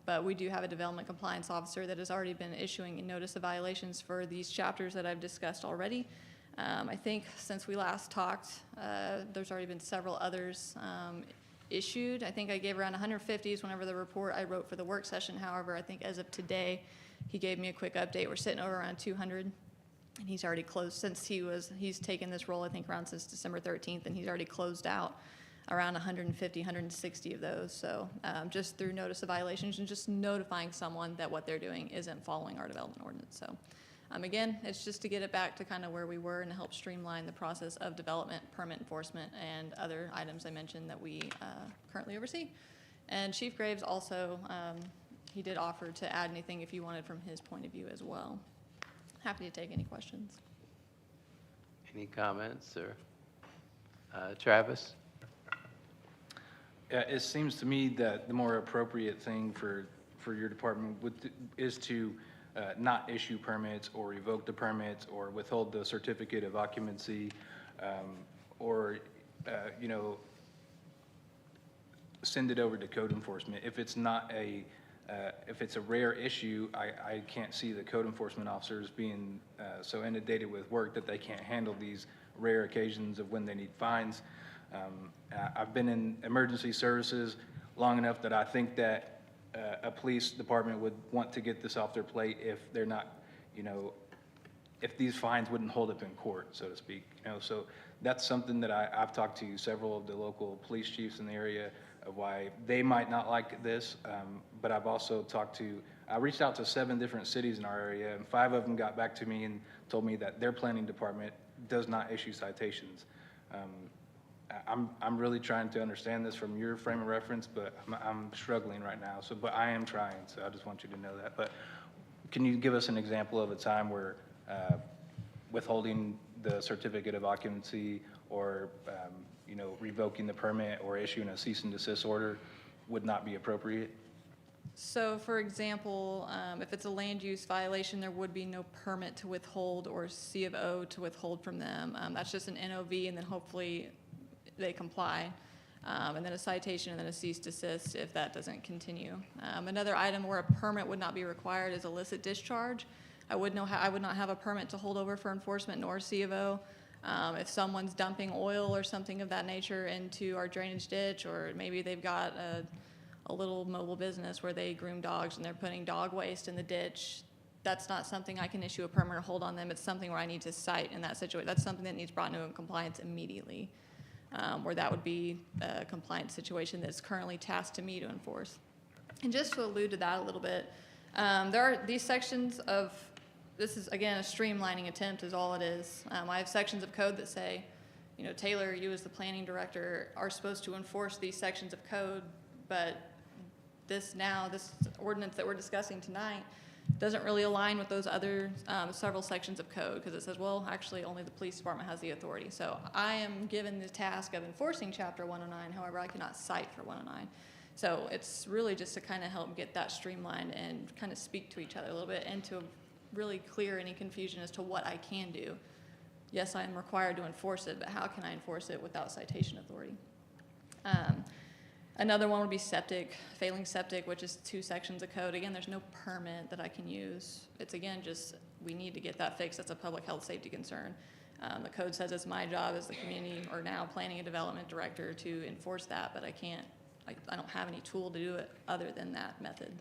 J: But we do have a development compliance officer that has already been issuing a notice of violations for these chapters that I've discussed already. I think since we last talked, there's already been several others issued. I think I gave around 150s whenever the report I wrote for the work session. However, I think as of today, he gave me a quick update. We're sitting over around 200, and he's already closed since he's taken this role, I think around since December 13th, and he's already closed out around 150, 160 of those. So just through notice of violations and just notifying someone that what they're doing isn't following our development ordinance. So again, it's just to get it back to kind of where we were and help streamline the process of development, permit enforcement, and other items I mentioned that we currently oversee. And Chief Graves also, he did offer to add anything if you wanted from his point of view as well. Happy to take any questions.
B: Any comments, or Travis?
I: Yeah, it seems to me that the more appropriate thing for your department is to not issue permits or revoke the permits or withhold the certificate of occupancy, or, you know, send it over to code enforcement. If it's not if it's a rare issue, I can't see the code enforcement officers being so inundated with work that they can't handle these rare occasions of when they need fines. I've been in emergency services long enough that I think that a police department would want to get this off their plate if they're not, you know, if these fines wouldn't hold up in court, so to speak. You know, so that's something that I've talked to several of the local police chiefs in the area of why they might not like this, but I've also I reached out to 7 different cities in our area, and 5 of them got back to me and told me that their planning department does not issue citations. I'm really trying to understand this from your frame of reference, but I'm struggling right now. So, but I am trying. So I just want you to know that. But can you give us an example of a time where withholding the certificate of occupancy, or you know, revoking the permit or issuing a cease and desist order would not be appropriate?
J: So for example, if it's a land use violation, there would be no permit to withhold or C of O to withhold from them. That's just an NOV, and then hopefully they comply. and then a citation, and then a cease desist if that doesn't continue. Another item where a permit would not be required is illicit discharge. I would not have a permit to hold over for enforcement nor C of O. If someone's dumping oil or something of that nature into our drainage ditch, or maybe they've got a little mobile business where they groom dogs and they're putting dog waste in the ditch, that's not something I can issue a permit or hold on them. It's something where I need to cite in that situation. That's something that needs brought into compliance immediately, where that would be a compliance situation that's currently tasked to me to enforce. And just to allude to that a little bit, there are these sections of, this is again a streamlining attempt is all it is. I have sections of code that say, you know, Taylor, you as the planning director are supposed to enforce these sections of code, but this ordinance that we're discussing tonight doesn't really align with those other several sections of code, because it says, well, actually only the police department has the authority. So I am given the task of enforcing Chapter 109, however, I cannot cite for 109. So it's really just to kind of help get that streamlined and kind of speak to each other a little bit and to really clear any confusion as to what I can do. Yes, I am required to enforce it, but how can I enforce it without citation authority? Another one would be septic, failing septic, which is 2 sections of code. Again, there's no permit that I can use. It's again, just, we need to get that fixed. That's a public health safety concern. The code says it's my job as the community, or now planning and development director, to enforce that, but I can't, I don't have any tool to do it other than that method.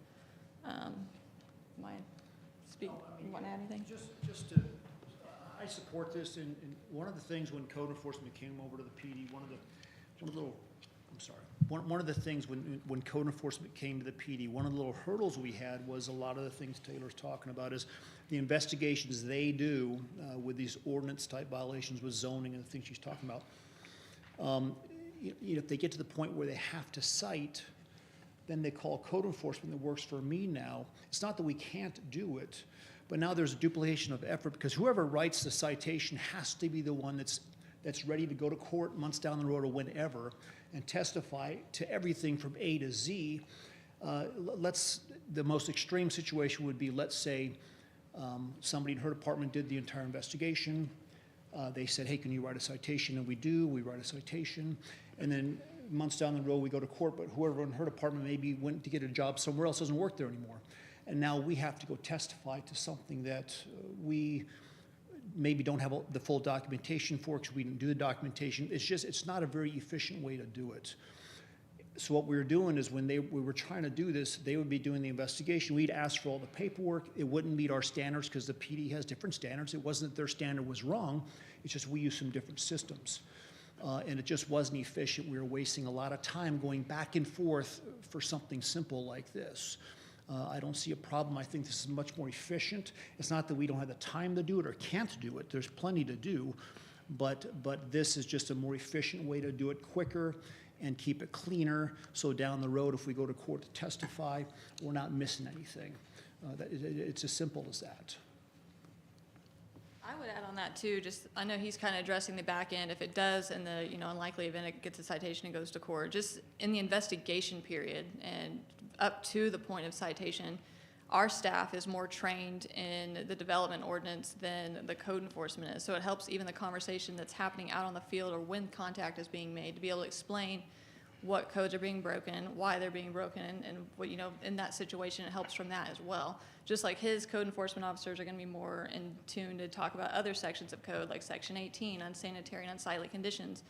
J: You want to add anything?
M: Just to, I support this, and one of the things when code enforcement came over to the PD, one of the things when code enforcement came to the PD, one of the little hurdles we had was a lot of the things Taylor's talking about is the investigations they do with these ordinance type violations with zoning and the things she's talking about. If they get to the point where they have to cite, then they call code enforcement that works for me now. It's not that we can't do it, but now there's a duplication of effort, because whoever writes the citation has to be the one that's ready to go to court months down the road or whenever and testify to everything from A to Z. The most extreme situation would be, let's say somebody in her department did the entire investigation. They said, hey, can you write a citation? And we write a citation. And then months down the road, we go to court, but whoever in her department maybe went to get a job somewhere else doesn't work there anymore. And now we have to go testify to something that we maybe don't have the full documentation for, because we didn't do the documentation. It's not a very efficient way to do it. So what we were doing is when we were trying to do this, they would be doing the investigation. We'd ask for all the paperwork. It wouldn't meet our standards because the PD has different standards. It wasn't that their standard was wrong. It's just we use some different systems. And it just wasn't efficient. We were wasting a lot of time going back and forth for something simple like this. I don't see a problem. I think this is much more efficient. It's not that we don't have the time to do it or can't do it. There's plenty to do. But this is just a more efficient way to do it, quicker and keep it cleaner. So down the road, if we go to court to testify, we're not missing anything. It's as simple as that.
J: I would add on that too, just, I know he's kind of addressing the back end. If it does, in the, unlikely event it gets a citation and goes to court, just in the investigation period and up to the point of citation, our staff is more trained in the development ordinance than the code enforcement is. So it helps even the conversation that's happening out on the field or when contact is being made to be able to explain what codes are being broken, why they're being broken, and what, in that situation, it helps from that as well. Just like his code enforcement officers are going to be more in tune to talk about other sections of code, like Section 18, unsanitary and unsightly conditions.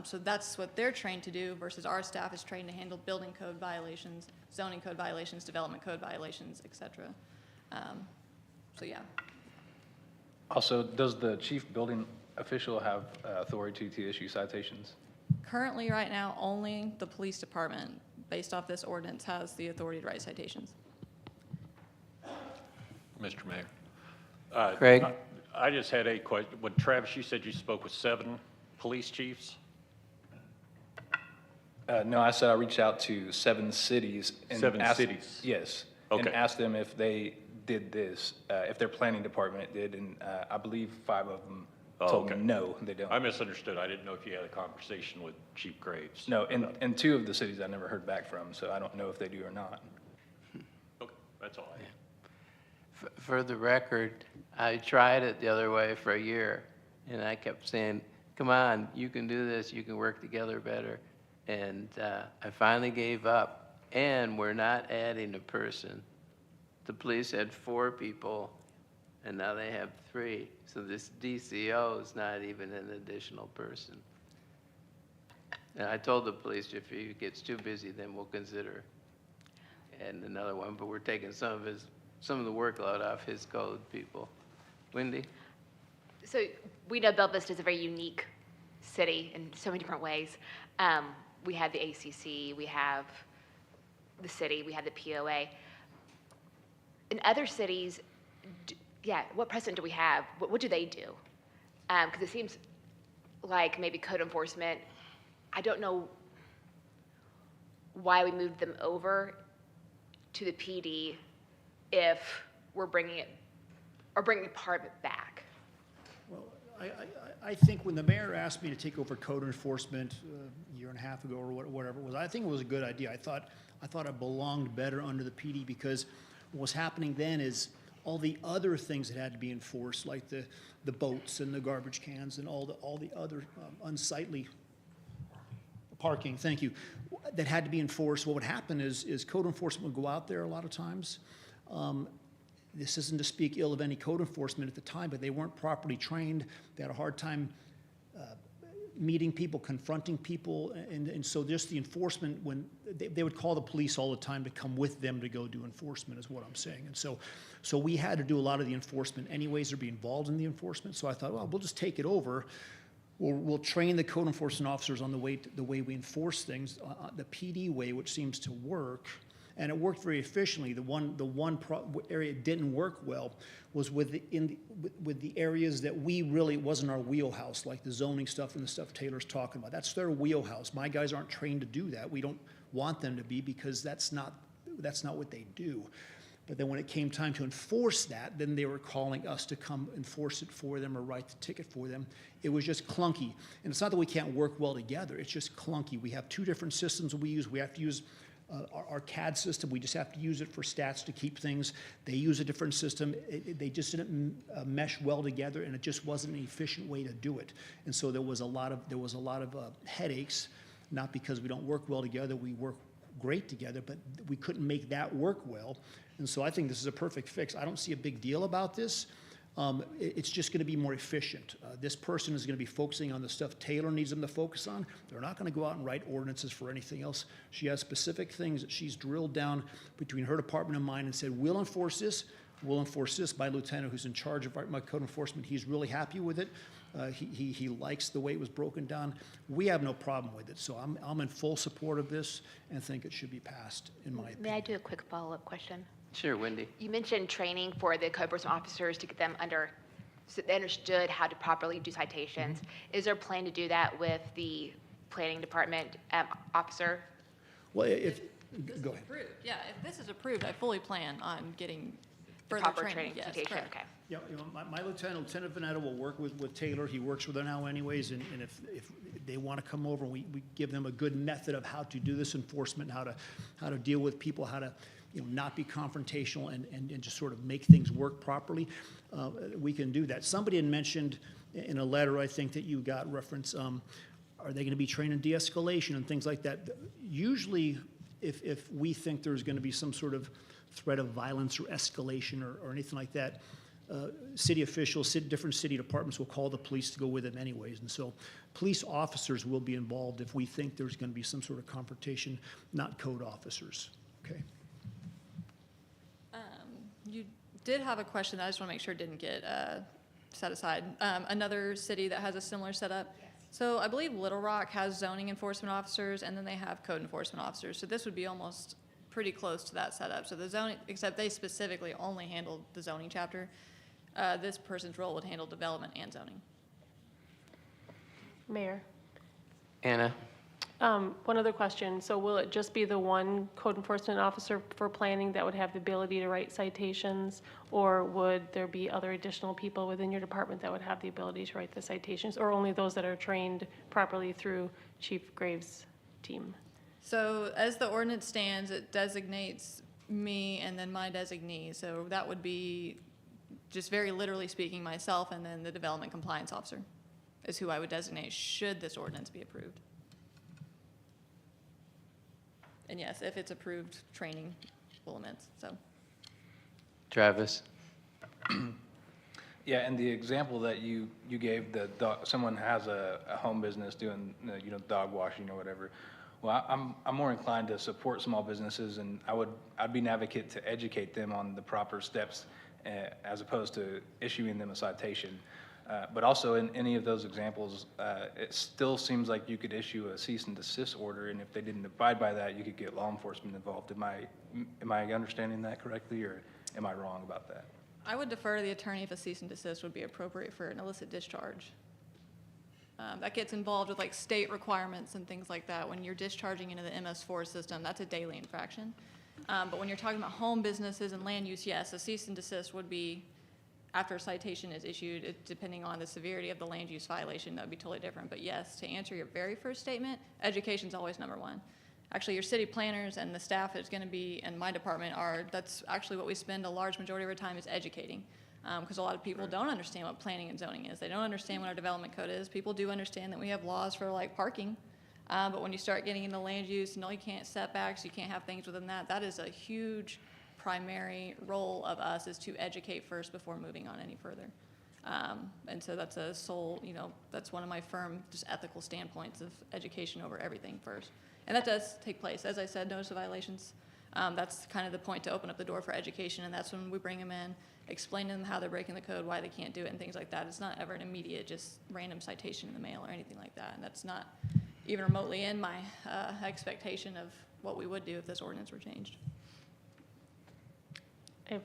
J: So that's what they're trained to do, versus our staff is trained to handle building code violations, zoning code violations, development code violations, et cetera. So yeah.
I: Also, does the chief building official have authority to issue citations?
J: Currently, right now, only the police department, based off this ordinance, has the authority to write citations.
C: Mr. Mayor.
B: Craig?
C: I just had a question. When Travis, you said you spoke with 7 police chiefs?
I: No, I said I reached out to 7 cities. And
C: 7
I: asked,
C: cities?
I: Yes.
C: Okay.
I: And asked them if they did this, if their planning department did, and I believe 5 of them told me no, they don't.
C: I misunderstood. I didn't know if you had a conversation with Chief Graves.
I: No, and 2 of the cities I never heard back from, so I don't know if they do or not.
C: Okay, that's all I had.
B: For the record, I tried it the other way for a year, and I kept saying, come on, you can do this, you can work together better. And I finally gave up, and we're not adding a person. The police had 4 people, and now they have 3. So this DCO is not even an additional person. And I told the police if he gets too busy, then we'll consider adding another one, but we're taking some of the workload off his code people. Wendy?
G: So we know Bella Vista is a very unique city in so many different ways. We have the ACC, we have the city, we have the POA. In other cities, what precedent do we have? What do they do? Because it seems like maybe code enforcement, I don't know why we moved them over to the PD if we're bringing part of it back.
M: Well, I think when the mayor asked me to take over code enforcement a year and a half ago or whatever it was, I think it was a good idea. I thought it belonged better under the PD because what was happening then is all the other things that had to be enforced, like the boats and the garbage cans and all the other unsightly parking, thank you, that had to be enforced. What would happen is code enforcement would go out there a lot of times. This isn't to speak ill of any code enforcement at the time, but they weren't properly trained. They had a hard time meeting people, confronting people, and so just the enforcement, when they would call the police all the time to come with them to go do enforcement is what I'm saying. And so we had to do a lot of the enforcement anyways, or be involved in the enforcement. So I thought, well, we'll just take it over. We'll train the code enforcement officers on the way we enforce things, the PD way, which seems to work. And it worked very efficiently. The one area it didn't work well was with the areas that we really wasn't our wheelhouse, like the zoning stuff and the stuff Taylor's talking about. That's their wheelhouse. My guys aren't trained to do that. We don't want them to be because that's not what they do. But then when it came time to enforce that, then they were calling us to come enforce it for them or write the ticket for them. It was just clunky. And it's not that we can't work well together. It's just clunky. We have 2 different systems we use. We have to use our CAD system. We just have to use it for stats to keep things. They use a different system. They just didn't mesh well together, and it just wasn't an efficient way to do it. And so there was a lot of headaches, not because we don't work well together. We work great together, but we couldn't make that work well. And so I think this is a perfect fix. I don't see a big deal about this. It's just going to be more efficient. This person is going to be focusing on the stuff Taylor needs them to focus on. They're not going to go out and write ordinances for anything else. She has specific things that she's drilled down between her department and mine and said, we'll enforce this. We'll enforce this. My lieutenant, who's in charge of my code enforcement, he's really happy with it. He likes the way it was broken down. We have no problem with it. So I'm in full support of this and think it should be passed, in my opinion.
G: May I do a quick follow-up question?
B: Sure, Wendy.
G: You mentioned training for the code enforcement officers to get them so they understood how to properly do citations. Is there a plan to do that with the planning department officer?
M: Well, go ahead.
J: Approved. Yeah, if this is approved, I fully plan on getting
G: The
J: further
G: proper
J: training.
G: training,
J: Yes,
G: citation,
J: correct.
G: okay.
M: Yeah, my Lieutenant Vanetta will work with Taylor. He works with her now anyways, and if they want to come over, we give them a good method of how to do this enforcement, how to deal with people, how to not be confrontational and just sort of make things work properly. We can do that. Somebody had mentioned in a letter, I think, that you got reference, are they going to be trained in de-escalation and things like that? Usually, if we think there's going to be some sort of threat of violence or escalation or anything like that, city officials, different city departments will call the police to go with them anyways. And so police officers will be involved if we think there's going to be some sort of confrontation, not code officers. Okay.
J: You did have a question that I just want to make sure didn't get set aside. Another city that has a similar setup. So I believe Little Rock has zoning enforcement officers, and then they have code enforcement officers. So this would be almost pretty close to that setup. So the zoning, except they specifically only handled the zoning chapter. This person's role would handle development and zoning.
L: Mayor,
B: Anna?
L: one other question. So will it just be the one code enforcement officer for planning that would have the ability to write citations? Or would there be other additional people within your department that would have the ability to write the citations? Or only those that are trained properly through Chief Graves' team?
J: So as the ordinance stands, it designates me and then my designee. So that would be, just very literally speaking, myself and then the development compliance officer is who I would designate should this ordinance be approved. And yes, if it's approved, training will commence, so.
B: Travis?
I: Yeah, and the example that you gave, that someone has a home business doing, dog washing or whatever. Well, I'm more inclined to support small businesses, and I'd be an advocate to educate them on the proper steps as opposed to issuing them a citation. But also in any of those examples, it still seems like you could issue a cease and desist order, and if they didn't abide by that, you could get law enforcement involved. Am I understanding that correctly, or am I wrong about that?
J: I would defer to the attorney if a cease and desist would be appropriate for an illicit discharge. That gets involved with like state requirements and things like that. When you're discharging into the MS4 system, that's a daily infraction. But when you're talking about home businesses and land use, yes, a cease and desist would be after a citation is issued, depending on the severity of the land use violation, that would be totally different. But yes, to answer your very first statement, education's always number one. Actually, your city planners and the staff that's going to be in my department that's actually what we spend a large majority of our time is educating. Because a lot of people don't understand what planning and zoning is. They don't understand what our development code is. People do understand that we have laws for like parking. But when you start getting into land use, no, you can't setbacks, you can't have things within that. That is a huge primary role of us, is to educate first before moving on any further. And so that's a sole, that's one of my firm, just ethical standpoints of education over everything first. And that does take place. As I said, notice of violations, that's kind of the point to open up the door for education, and that's when we bring them in, explain to them how they're breaking the code, why they can't do it, and things like that. It's not ever an immediate, just random citation in the mail or anything like that, and that's not even remotely in my expectation of what we would do if this ordinance were changed.
L: I have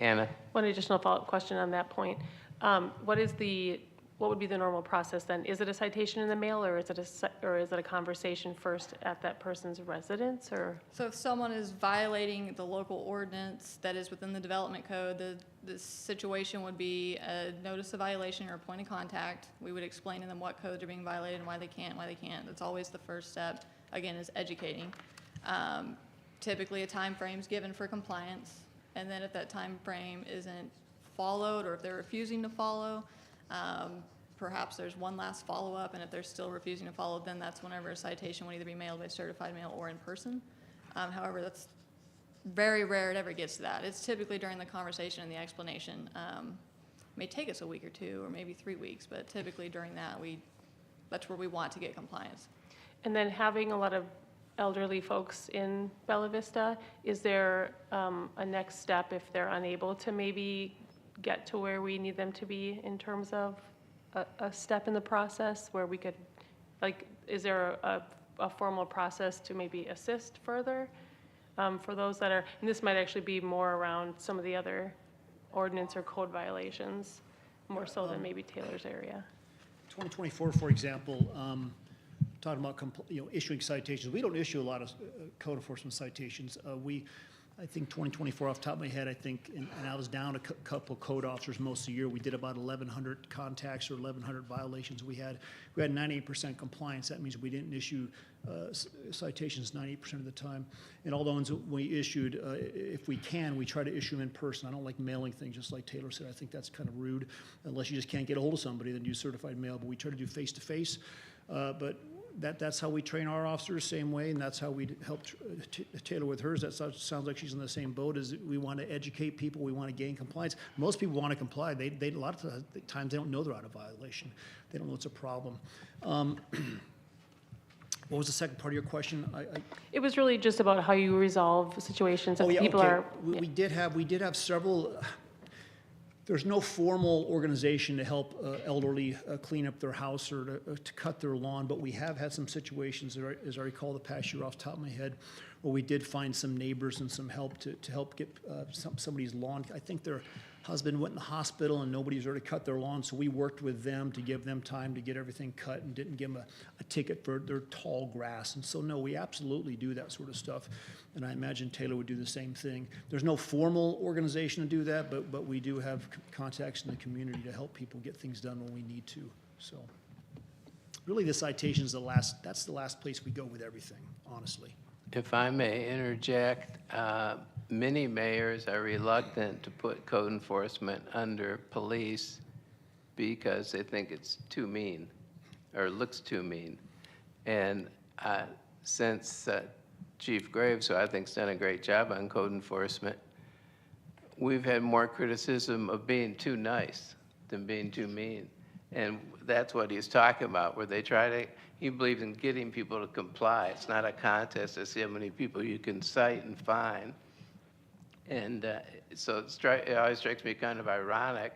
B: Anna?
L: one additional follow-up question on that point. What would be the normal process then? Is it a citation in the mail, or is it a conversation first at that person's residence, or?
J: So if someone is violating the local ordinance that is within the development code, the situation would be a notice of violation or a point of contact. We would explain to them what codes are being violated and why they can't. That's always the first step, again, is educating. Typically a time frame is given for compliance, and then if that time frame isn't followed, or if they're refusing to follow, perhaps there's one last follow-up, and if they're still refusing to follow, then that's whenever a citation would either be mailed by certified mail or in person. However, that's very rare it ever gets to that. It's typically during the conversation and the explanation. May take us a week or two, or maybe 3 weeks, but typically during that, that's where we want to get compliance.
L: And then having a lot of elderly folks in Bella Vista, is there a next step if they're unable to maybe get to where we need them to be in terms of a step in the process where we could, is there a formal process to maybe assist further for those that are, and this might actually be more around some of the other ordinance or code violations, more so than maybe Taylor's area?
M: 2024, for example, talking about issuing citations. We don't issue a lot of code enforcement citations. I think 2024, off the top of my head, and I was down a couple code officers most of the year. We did about 1,100 contacts or 1,100 violations. We had 98% compliance. That means we didn't issue citations 98% of the time. And all the ones that we issued, if we can, we try to issue them in person. I don't like mailing things, just like Taylor said. I think that's kind of rude. Unless you just can't get a hold of somebody, then use certified mail. But we try to do face-to-face. But that's how we train our officers, same way, and that's how we help Taylor with hers. That sounds like she's in the same boat. As we want to educate people, we want to gain compliance. Most people want to comply. They a lot of times they don't know they're out of violation. They don't know it's a problem. What was the second part of your question?
L: It was really just about how you resolve situations if people are.
M: We did have several. There's no formal organization to help elderly clean up their house or to cut their lawn, but we have had some situations, as I recall the past year off the top of my head, where we did find some neighbors and some help to help get somebody's lawn. I think their husband went in the hospital and nobody was there to cut their lawn, so we worked with them to give them time to get everything cut and didn't give them a ticket for their tall grass. And so, no, we absolutely do that sort of stuff, and I imagine Taylor would do the same thing. There's no formal organization to do that, but we do have contacts in the community to help people get things done when we need to. So really the citation is that's the last place we go with everything, honestly.
B: If I may interject, many mayors are reluctant to put code enforcement under police because they think it's too mean or looks too mean. And since Chief Graves, who I think's done a great job on code enforcement, we've had more criticism of being too nice than being too mean. And that's what he's talking about, where they try to, he believes in getting people to comply. It's not a contest to see how many people you can cite and fine. And so it always strikes me kind of ironic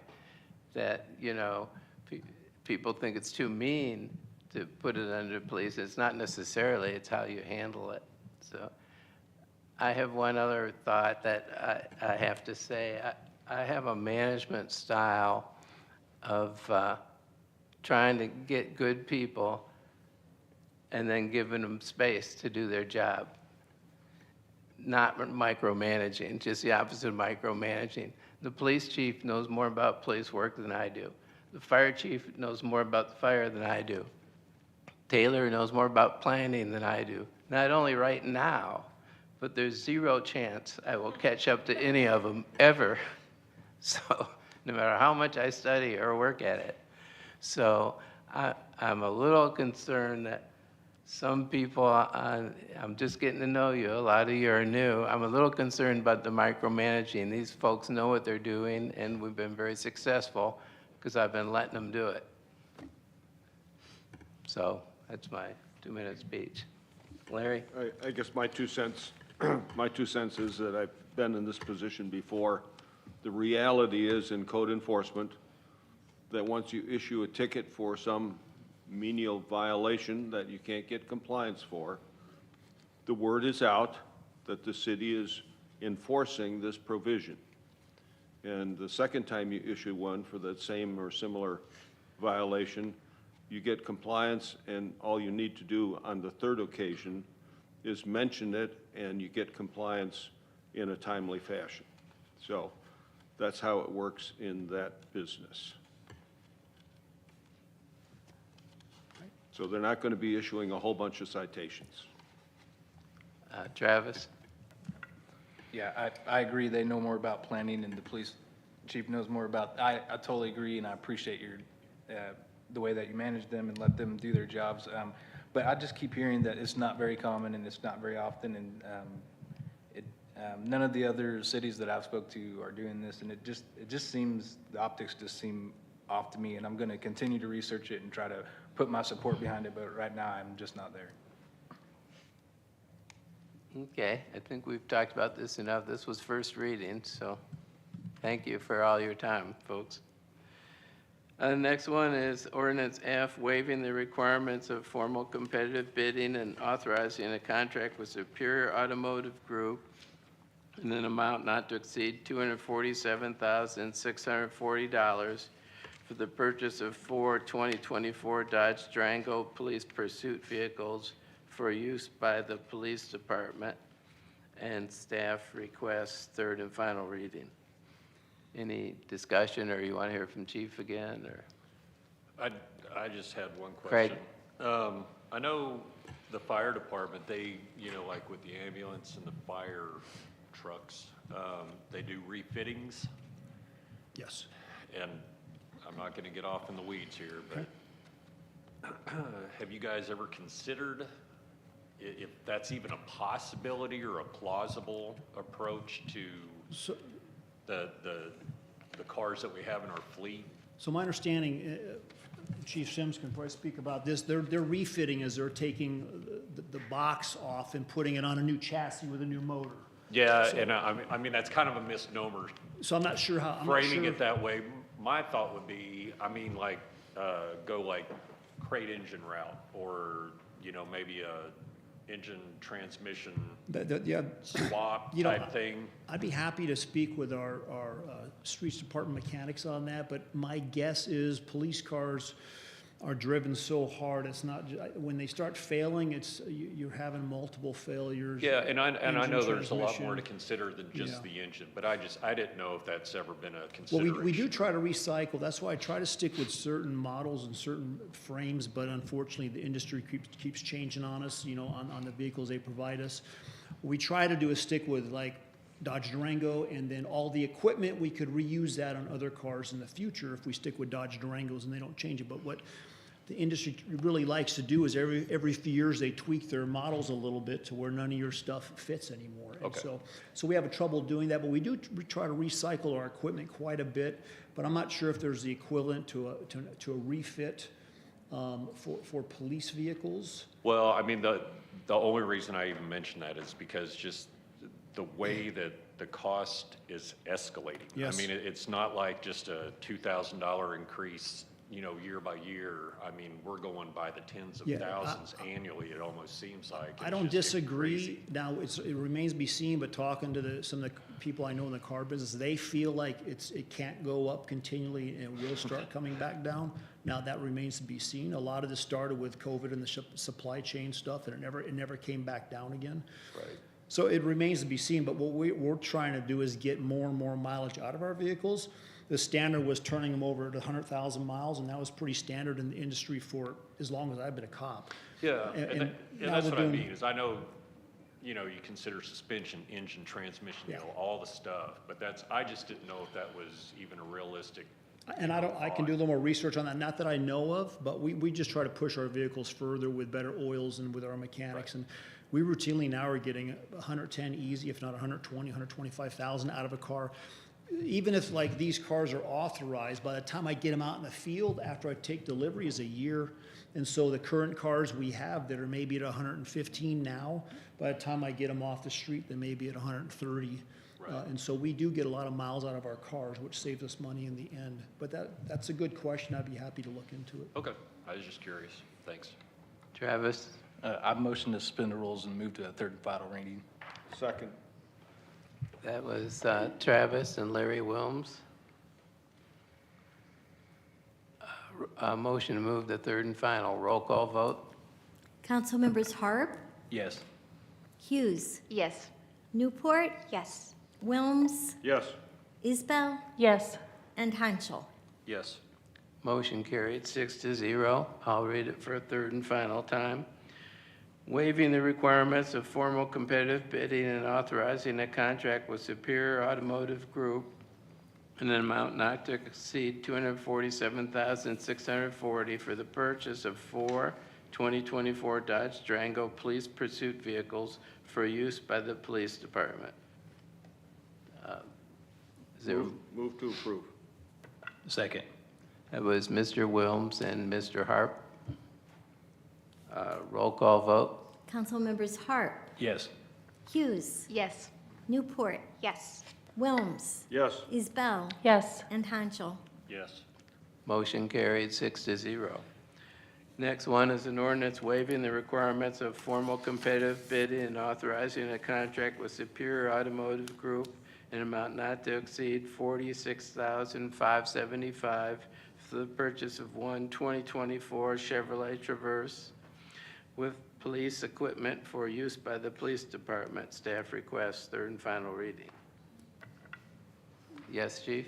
B: that, you know, people think it's too mean to put it under police. It's not necessarily, it's how you handle it. So I have one other thought that I have to say. I have a management style of trying to get good people and then giving them space to do their job. Not micromanaging, just the opposite of micromanaging. The police chief knows more about police work than I do. The fire chief knows more about the fire than I do. Taylor knows more about planning than I do. Not only right now, but there's zero chance I will catch up to any of them ever. So no matter how much I study or work at it. So I'm a little concerned that some people, I'm just getting to know you, a lot of you are new. I'm a little concerned about the micromanaging. These folks know what they're doing, and we've been very successful because I've been letting them do it. So that's my 2-minute speech. Larry?
H: I guess my 2 cents, my 2 cents is that I've been in this position before. The reality is in code enforcement that once you issue a ticket for some menial violation that you can't get compliance for, the word is out that the city is enforcing this provision. And the second time you issue one for that same or similar violation, you get compliance, and all you need to do on the third occasion is mention it, and you get compliance in a timely fashion. So that's how it works in that business. So they're not going to be issuing a whole bunch of citations.
B: Travis?
I: Yeah, I agree. They know more about planning, and the police chief knows more about, I totally agree, and I appreciate your, the way that you manage them and let them do their jobs. But I just keep hearing that it's not very common and it's not very often, and none of the other cities that I've spoke to are doing this, and it just seems, the optics just seem off to me, and I'm going to continue to research it and try to put my support behind it, but right now I'm just not there.
B: Okay, I think we've talked about this enough. This was first reading, so thank you for all your time, folks. The next one is ordinance F, waiving the requirements of formal competitive bidding and authorizing a contract with Superior Automotive Group in an amount not to exceed $247,640 for the purchase of 4 2024 Dodge Durango police pursuit vehicles for use by the police department, and staff requests third and final reading. Any discussion, or you want to hear from Chief again, or?
C: I just had one
B: Craig?
C: question. I know the fire department, they, you know, like with the ambulance and the fire trucks, they do refittings,
M: Yes.
C: and I'm not going to get off in the weeds here, but have you guys ever considered if that's even a possibility or a plausible approach to the cars that we have in our fleet?
M: So my understanding, Chief Sims can probably speak about this, they're refitting as they're taking the box off and putting it on a new chassis with a new motor.
C: Yeah, and I mean, that's kind of a misnomer.
M: So I'm not sure how,
C: Framing it that way, my thought would be, I mean, like, go like crate engine route, or, you know, maybe a engine transmission
M: yeah,
C: swap
M: you know,
C: type thing.
M: I'd be happy to speak with our streets department mechanics on that, but my guess is police cars are driven so hard, it's not, when they start failing, it's, you're having multiple failures.
C: Yeah, and I know there's a lot
M: transmission.
C: more to consider than just
M: Yeah.
C: the engine, but I didn't know if that's ever been a
M: Well,
C: consideration.
M: we do try to recycle. That's why I try to stick with certain models and certain frames, but unfortunately, the industry keeps changing on us, you know, on the vehicles they provide us. What we try to do is stick with like Dodge Durango, and then all the equipment, we could reuse that on other cars in the future if we stick with Dodge Durangos and they don't change it. But what the industry really likes to do is every few years, they tweak their models a little bit to where none of your stuff fits anymore. And
C: Okay.
M: so we have trouble doing that, but we do try to recycle our equipment quite a bit. But I'm not sure if there's the equivalent to a refit for police vehicles.
C: Well, I mean, the only reason I even mention that is because just the way that the cost is escalating.
M: Yes.
C: I mean, it's not like just a $2,000 increase, you know, year by year. I mean, we're going by the tens of
M: Yeah,
C: thousands annually, it almost seems like.
M: I
C: It's
M: don't
C: just
M: disagree.
C: crazy.
M: Now, it remains to be seen, but talking to some of the people I know in the car business, they feel like it can't go up continually and it will start coming back down. Now, that remains to be seen. A lot of this started with COVID and the supply chain stuff, and it never came back down again.
C: Right.
M: So it remains to be seen, but what we're trying to do is get more and more mileage out of our vehicles. The standard was turning them over to 100,000 miles, and that was pretty standard in the industry for as long as I've been a cop.
C: Yeah,
M: And-
C: and
M: and now
C: that's
M: we're
C: what I
M: doing-
C: mean, is I know, you know, you consider suspension, engine, transmission, you
M: Yeah.
C: know, all the stuff, but I just didn't know if that was even a realistic.
M: And I can do a little more research on that, not that I know of, but we just try to push our vehicles further with better oils and with our mechanics. And we routinely now are getting 110 easy, if not 120, 125,000 out of a car. Even if like these cars are authorized, by the time I get them out in the field after I take delivery is a year. And so the current cars we have that are maybe at 115 now, by the time I get them off the street, they may be at 130.
C: Right.
M: And so we do get a lot of miles out of our cars, which saves us money in the end. But that's a good question. I'd be happy to look into it.
C: Okay, I was just curious. Thanks.
B: Travis?
I: I motion to suspend the rules and move to a third and final reading.
H: Second.
B: That was Travis and Larry Wilms. Motion to move the third and final. Roll call vote?
D: Council members Harp,
I: Yes.
D: Hughes,
G: Yes.
D: Newport,
G: Yes.
D: Wilms,
H: Yes.
D: Isbell,
L: Yes.
D: and Hanschel.
C: Yes.
B: Motion carried 6-0. I'll read it for a third and final time. Waiving the requirements of formal competitive bidding and authorizing a contract with Superior Automotive Group in an amount not to exceed $247,640 for the purchase of 4 2024 Dodge Durango police pursuit vehicles for use by the police department. Is there?
H: Move to approve.
I: Second.
B: That was Mr. Wilms and Mr. Harp. Roll call vote?
D: Council members Harp,
I: Yes.
D: Hughes,
G: Yes.
D: Newport,
G: Yes.
D: Wilms,
H: Yes.
D: Isbell,
L: Yes.
D: and Hanschel.
C: Yes.
B: Motion carried 6-0. Next one is an ordinance waiving the requirements of formal competitive bidding and authorizing a contract with Superior Automotive Group in an amount not to exceed $46,575 for the purchase of 1 2024 Chevrolet Traverse with police equipment for use by the police department. Staff requests third and final reading. Yes, Chief?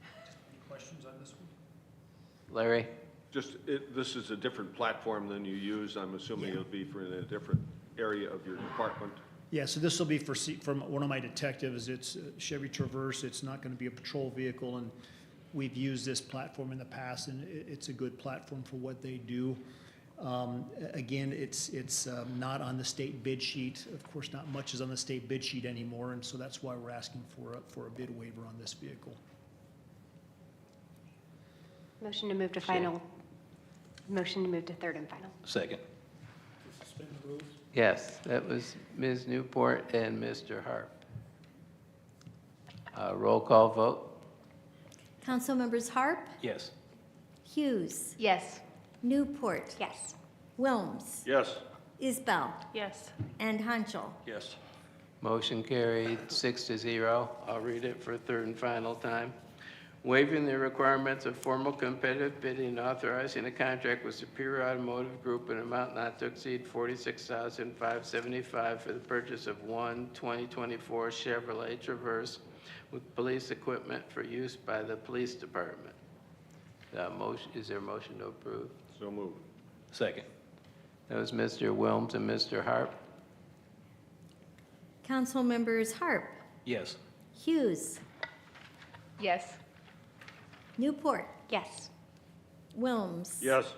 M: Any questions on this one?
B: Larry?
H: This is a different platform than you use. I'm assuming it'll be for a different area of your department.
M: Yeah, so this will be from one of my detectives. It's a Chevy Traverse. It's not going to be a patrol vehicle, and we've used this platform in the past, and it's a good platform for what they do. Again, it's not on the state bid sheet. Of course, not much is on the state bid sheet anymore, and so that's why we're asking for a bid waiver on this vehicle.
N: Motion to move to final. Motion to move to third and final.
I: Second.
M: Suspend the rules?
B: Yes, that was Ms. Newport and Mr. Harp. Roll call vote?
D: Council members Harp,
I: Yes.
D: Hughes,
G: Yes.
D: Newport,
N: Yes.
D: Wilms,
H: Yes.
D: Isbell,
L: Yes.
D: and Hanschel.
C: Yes.
B: Motion carried 6-0. I'll read it for a third and final time. Waiving the requirements of formal competitive bidding and authorizing a contract with Superior Automotive Group in an amount not to exceed $46,575 for the purchase of 1 2024 Chevrolet Traverse with police equipment for use by the police department. Is there a motion to approve?
H: So moved.
I: Second.
B: That was Mr. Wilms and Mr. Harp.
D: Council members Harp,
I: Yes.
D: Hughes,
G: Yes.
D: Newport,
N: Yes.
D: Wilms.
H: Yes.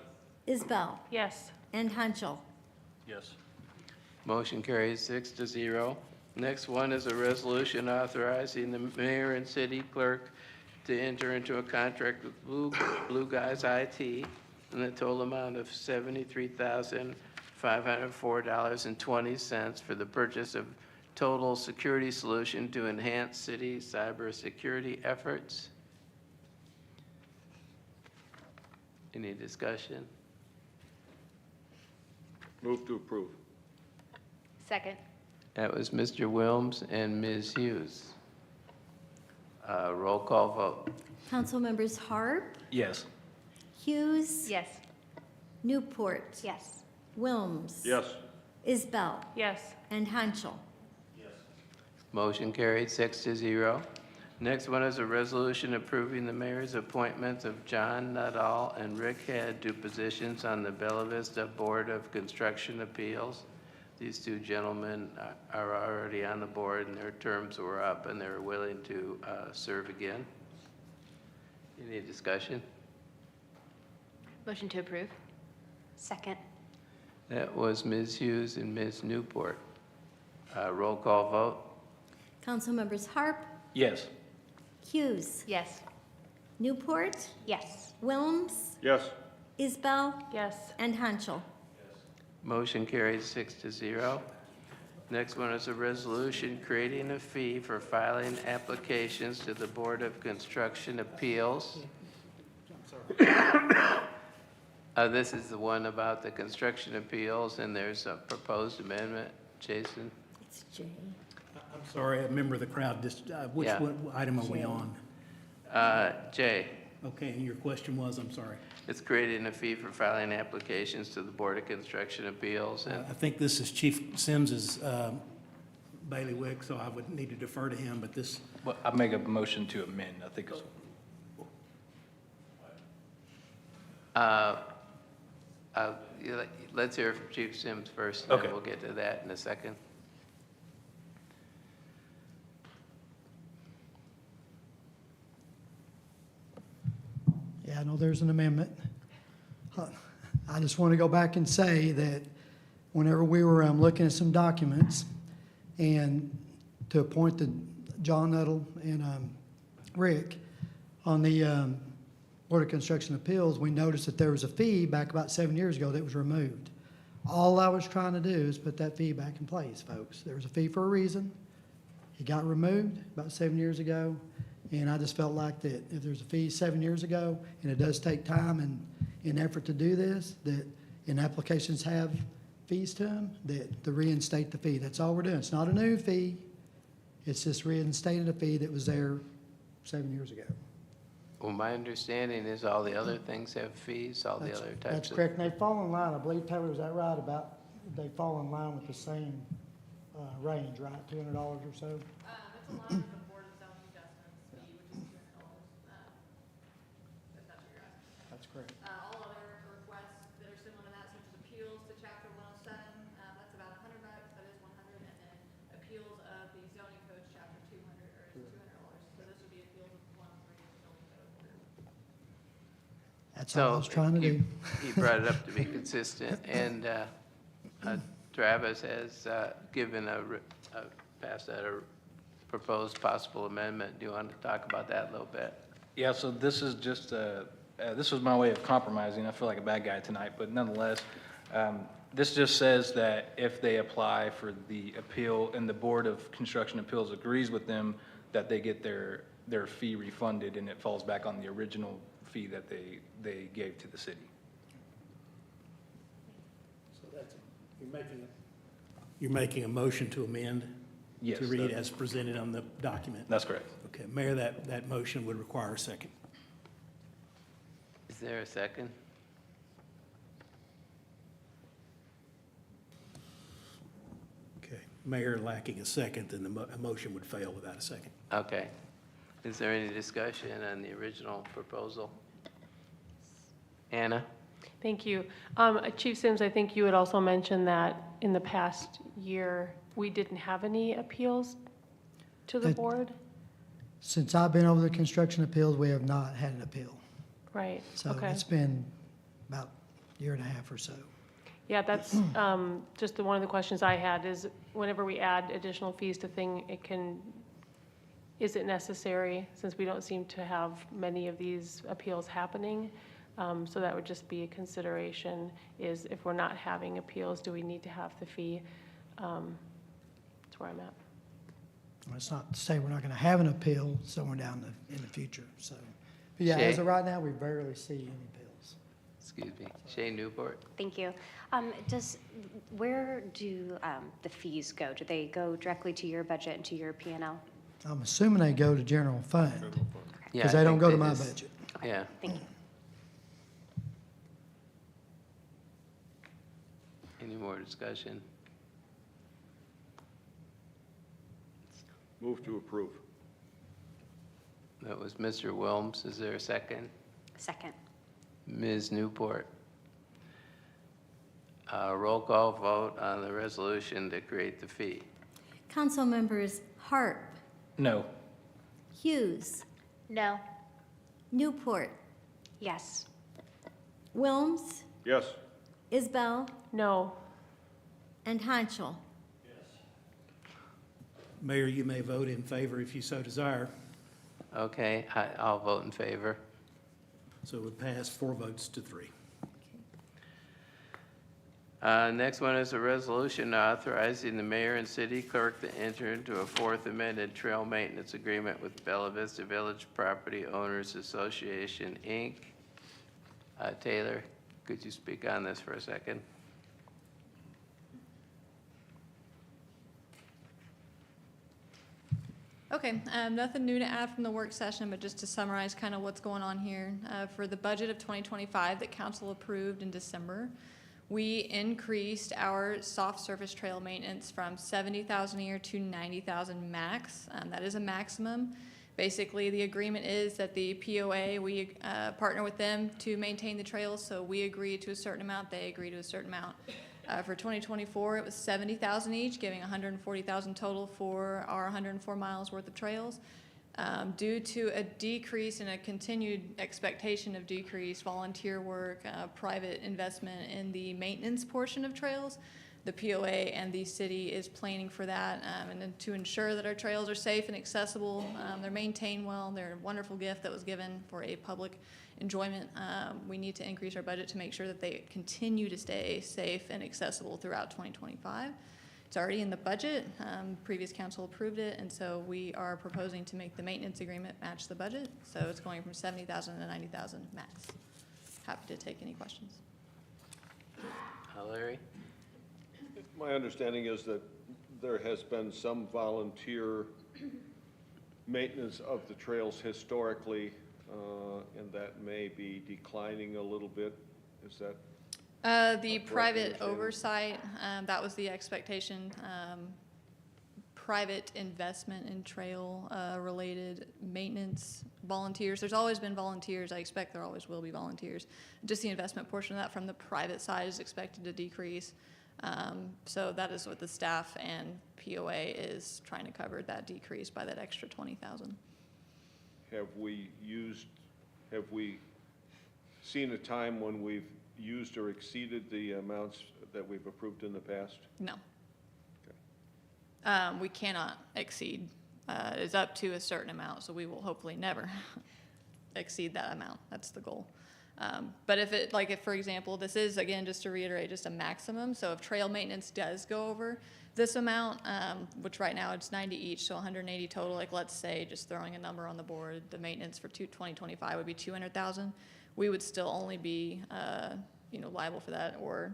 D: Isbell.
L: Yes.
D: And Hanschel.
C: Yes.
B: Motion carries 6-0. Next one is a resolution authorizing the mayor and city clerk to enter into a contract with Blue Guys IT in the total amount of $73,504.20 for the purchase of total security solution to enhance city cybersecurity efforts. Any discussion?
H: Move to approve.
G: Second.
B: That was Mr. Wilms and Ms. Hughes. Roll call vote.
D: Council members Harp,
I: Yes.
D: Hughes.
G: Yes.
D: Newport.
N: Yes.
D: Wilms.
H: Yes.
D: Isbell.
L: Yes.
D: And Hanschel.
B: Motion carried 6-0. Next one is a resolution approving the mayor's appointments of John Nuttall and Rick Head to positions on the Bella Vista Board of Construction Appeals. These two gentlemen are already on the board and their terms were up and they're willing to serve again. Any discussion?
G: Motion to approve.
N: Second.
B: That was Ms. Hughes and Ms. Newport. Roll call vote.
D: Council members Harp,
I: Yes.
D: Hughes.
G: Yes.
D: Newport.
N: Yes.
D: Wilms.
H: Yes.
D: Isbell.
L: Yes.
D: And Hanschel.
B: Motion carries 6-0. Next one is a resolution creating a fee for filing applications to the Board of Construction Appeals. This is the one about the construction appeals, and there's a proposed amendment. Jason?
D: It's Jay.
K: I'm sorry, a member of the crowd, which
B: Yeah.
K: what item are we on?
B: Jay,
K: Okay, and your question was, I'm sorry.
B: it's creating a fee for filing applications to the Board of Construction Appeals. And
K: I think this is Chief Sims's bailiwick, so I would need to defer to him, but this,
I: Well, I make a motion to amend. I think it's,
B: let's hear from Chief Sims first, and then
I: Okay.
B: we'll get to that in a second.
O: Yeah, I know there's an amendment. I just want to go back and say that whenever we were looking at some documents and to appoint the John Nuttall and Rick on the Board of Construction Appeals, we noticed that there was a fee back about 7 years ago that was removed. All I was trying to do is put that fee back in place, folks. There was a fee for a reason. It got removed about 7 years ago. And I just felt like that if there's a fee 7 years ago, and it does take time and effort to do this, that, and applications have fees to them, that to reinstate the fee. That's all we're doing. It's not a new fee. It's just reinstating a fee that was there 7 years ago.
B: Well, my understanding is all the other things have fees, all the other types of.
O: That's correct. And they fall in line, I believe, Taylor, is that right, about, they fall in line with the same range, right? $200 or so?
J: It's a line with the Board of Zoning Adjustments fee, which is $200. If that's what you're asking.
O: That's correct.
J: All other requests that are similar to that, such as appeals to chapter 107, that's about $100, that is 100, and then appeals of the zoning code, chapter 200, or is $200. So this would be appeals of 103 zoning code.
O: That's all I was trying to do.
B: He brought it up to be consistent, and Travis has given passed out a proposed possible amendment. Do you want to talk about that a little bit?
I: yeah, so this is just, this was my way of compromising. I feel like a bad guy tonight, but nonetheless, this just says that if they apply for the appeal and the Board of Construction Appeals agrees with them, that they get their fee refunded and it falls back on the original fee that they gave to the city.
K: so that's, you're making a motion to amend?
I: Yes,
K: To read
I: that-
K: as presented on the document?
I: That's correct.
K: Okay, Mayor, that motion would require a second.
B: Is there a second?
K: Okay, Mayor lacking a second, then a motion would fail without a second.
B: Okay. Is there any discussion on the original proposal? Anna?
L: Thank you. Chief Sims, I think you had also mentioned that in the past year, we didn't have any appeals to the
O: That-
L: board?
O: Since I've been over the construction appeals, we have not had an appeal.
L: Right,
O: So
L: okay.
O: it's been about a year and a half or so.
L: Yeah, that's just one of the questions I had is whenever we add additional fees to thing, is it necessary, since we don't seem to have many of these appeals happening? So that would just be a consideration, is if we're not having appeals, do we need to have the fee? That's where I'm at.
O: Well, it's not to say we're not going to have an appeal somewhere down in the future, so. But yeah,
B: Shay?
O: as of right now, we rarely see any appeals.
B: Excuse me, Shay Newport?
N: Thank you. Where do the fees go? Do they go directly to your budget and to your P&L?
O: I'm assuming they go to general fund,
B: Yeah,
O: because
B: I
O: they don't
B: think
O: go to my
B: just-
O: budget.
B: Yeah.
N: Thank you.
B: Any more discussion?
H: Move to approve.
B: That was Mr. Wilms. Is there a second?
N: Second.
B: Ms. Newport? Roll call vote on the resolution to create the fee.
D: Council members Harp,
I: No.
D: Hughes,
G: No.
D: Newport,
N: Yes.
D: Wilms,
H: Yes.
D: Isbell,
L: No,
D: and Hanschel.
K: Mayor, you may vote in favor if you so desire.
B: Okay, I'll vote in favor.
K: So it would pass 4 votes to 3.
B: Next one is a resolution authorizing the mayor and city clerk to enter into a fourth amended trail maintenance agreement with Bella Vista Village Property Owners Association, Inc. Taylor, could you speak on this for a second?
J: Okay, nothing new to add from the work session, but just to summarize kind of what's going on here. For the budget of 2025 that council approved in December, we increased our soft surface trail maintenance from $70,000 a year to $90,000 max. That is a maximum. Basically, the agreement is that the POA, we partner with them to maintain the trails, so we agree to a certain amount, they agree to a certain amount. For 2024, it was $70,000 each, giving $140,000 total for our 104 miles worth of trails. Due to a decrease and a continued expectation of decreased volunteer work, private investment in the maintenance portion of trails, the POA and the city is planning for that, and then to ensure that our trails are safe and accessible. They're maintained well. They're a wonderful gift that was given for a public enjoyment. We need to increase our budget to make sure that they continue to stay safe and accessible throughout 2025. It's already in the budget. Previous council approved it, and so we are proposing to make the maintenance agreement match the budget. So it's going from $70,000 to $90,000 max. Happy to take any questions.
B: Larry?
H: My understanding is that there has been some volunteer maintenance of the trails historically, and that may be declining a little bit. Is that?
J: The
H: correct
J: private
H: understanding?
J: oversight, that was the expectation. Private investment in trail related maintenance, volunteers. There's always been volunteers. I expect there always will be volunteers. Just the investment portion of that from the private side is expected to decrease. So that is what the staff and POA is trying to cover, that decrease by that extra 20,000.
H: Have we seen a time when we've used or exceeded the amounts that we've approved in the past?
J: No. We cannot exceed. It's up to a certain amount, so we will hopefully never exceed that amount. That's the goal. But if, for example, this is, again, just to reiterate, just a maximum. So if trail maintenance does go over this amount, which right now it's 90 each, so 180 total, like let's say, just throwing a number on the board, the maintenance for 2025 would be 200,000. We would still only be, liable for that, or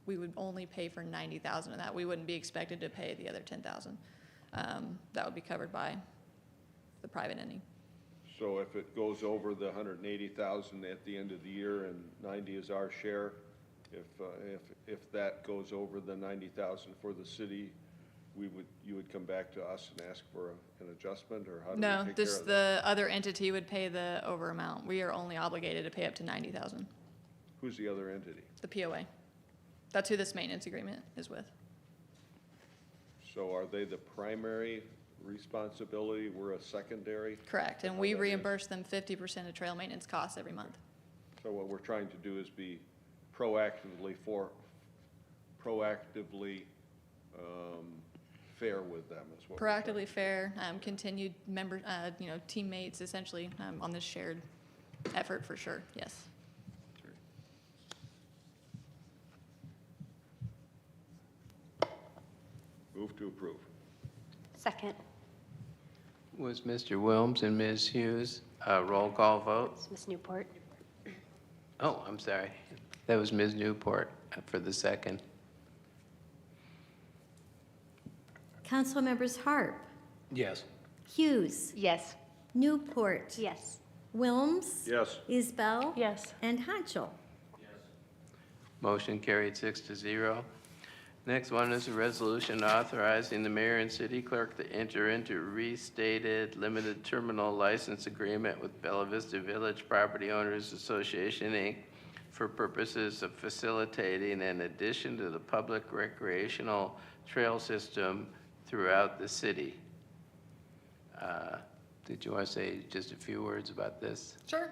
J: we would only pay for 90,000 of that. We wouldn't be expected to pay the other 10,000. That would be covered by the private entity.
H: So if it goes over the 180,000 at the end of the year and 90 is our share, if that goes over the 90,000 for the city, you would come back to us and ask for an adjustment, or how do we
J: No,
H: take care
J: just
H: of that?
J: the other entity would pay the over amount. We are only obligated to pay up to 90,000.
H: Who's the other entity?
J: The POA. That's who this maintenance agreement is with.
H: So are they the primary responsibility, we're a secondary.
J: Correct, and we reimburse them 50% of trail maintenance costs every month.
H: So what we're trying to do is be proactively fair with them is what.
J: Proactively fair, continued member, teammates essentially, on this shared effort for sure, yes.
H: Move to approve.
N: Second.
B: Was Mr. Wilms and Ms. Hughes, roll call vote?
N: It's Ms. Newport.
B: Oh, I'm sorry. That was Ms. Newport for the second.
D: Council members Harp,
I: Yes.
D: Hughes,
G: Yes.
D: Newport,
N: Yes.
D: Wilms,
H: Yes.
D: Isbell,
L: Yes.
D: and Hanschel.
B: Motion carried 6-0. Next one is a resolution authorizing the mayor and city clerk to enter into restated limited terminal license agreement with Bella Vista Village Property Owners Association, Inc. for purposes of facilitating an addition to the public recreational trail system throughout the city. Did you want to say just a few words about this?
J: Sure.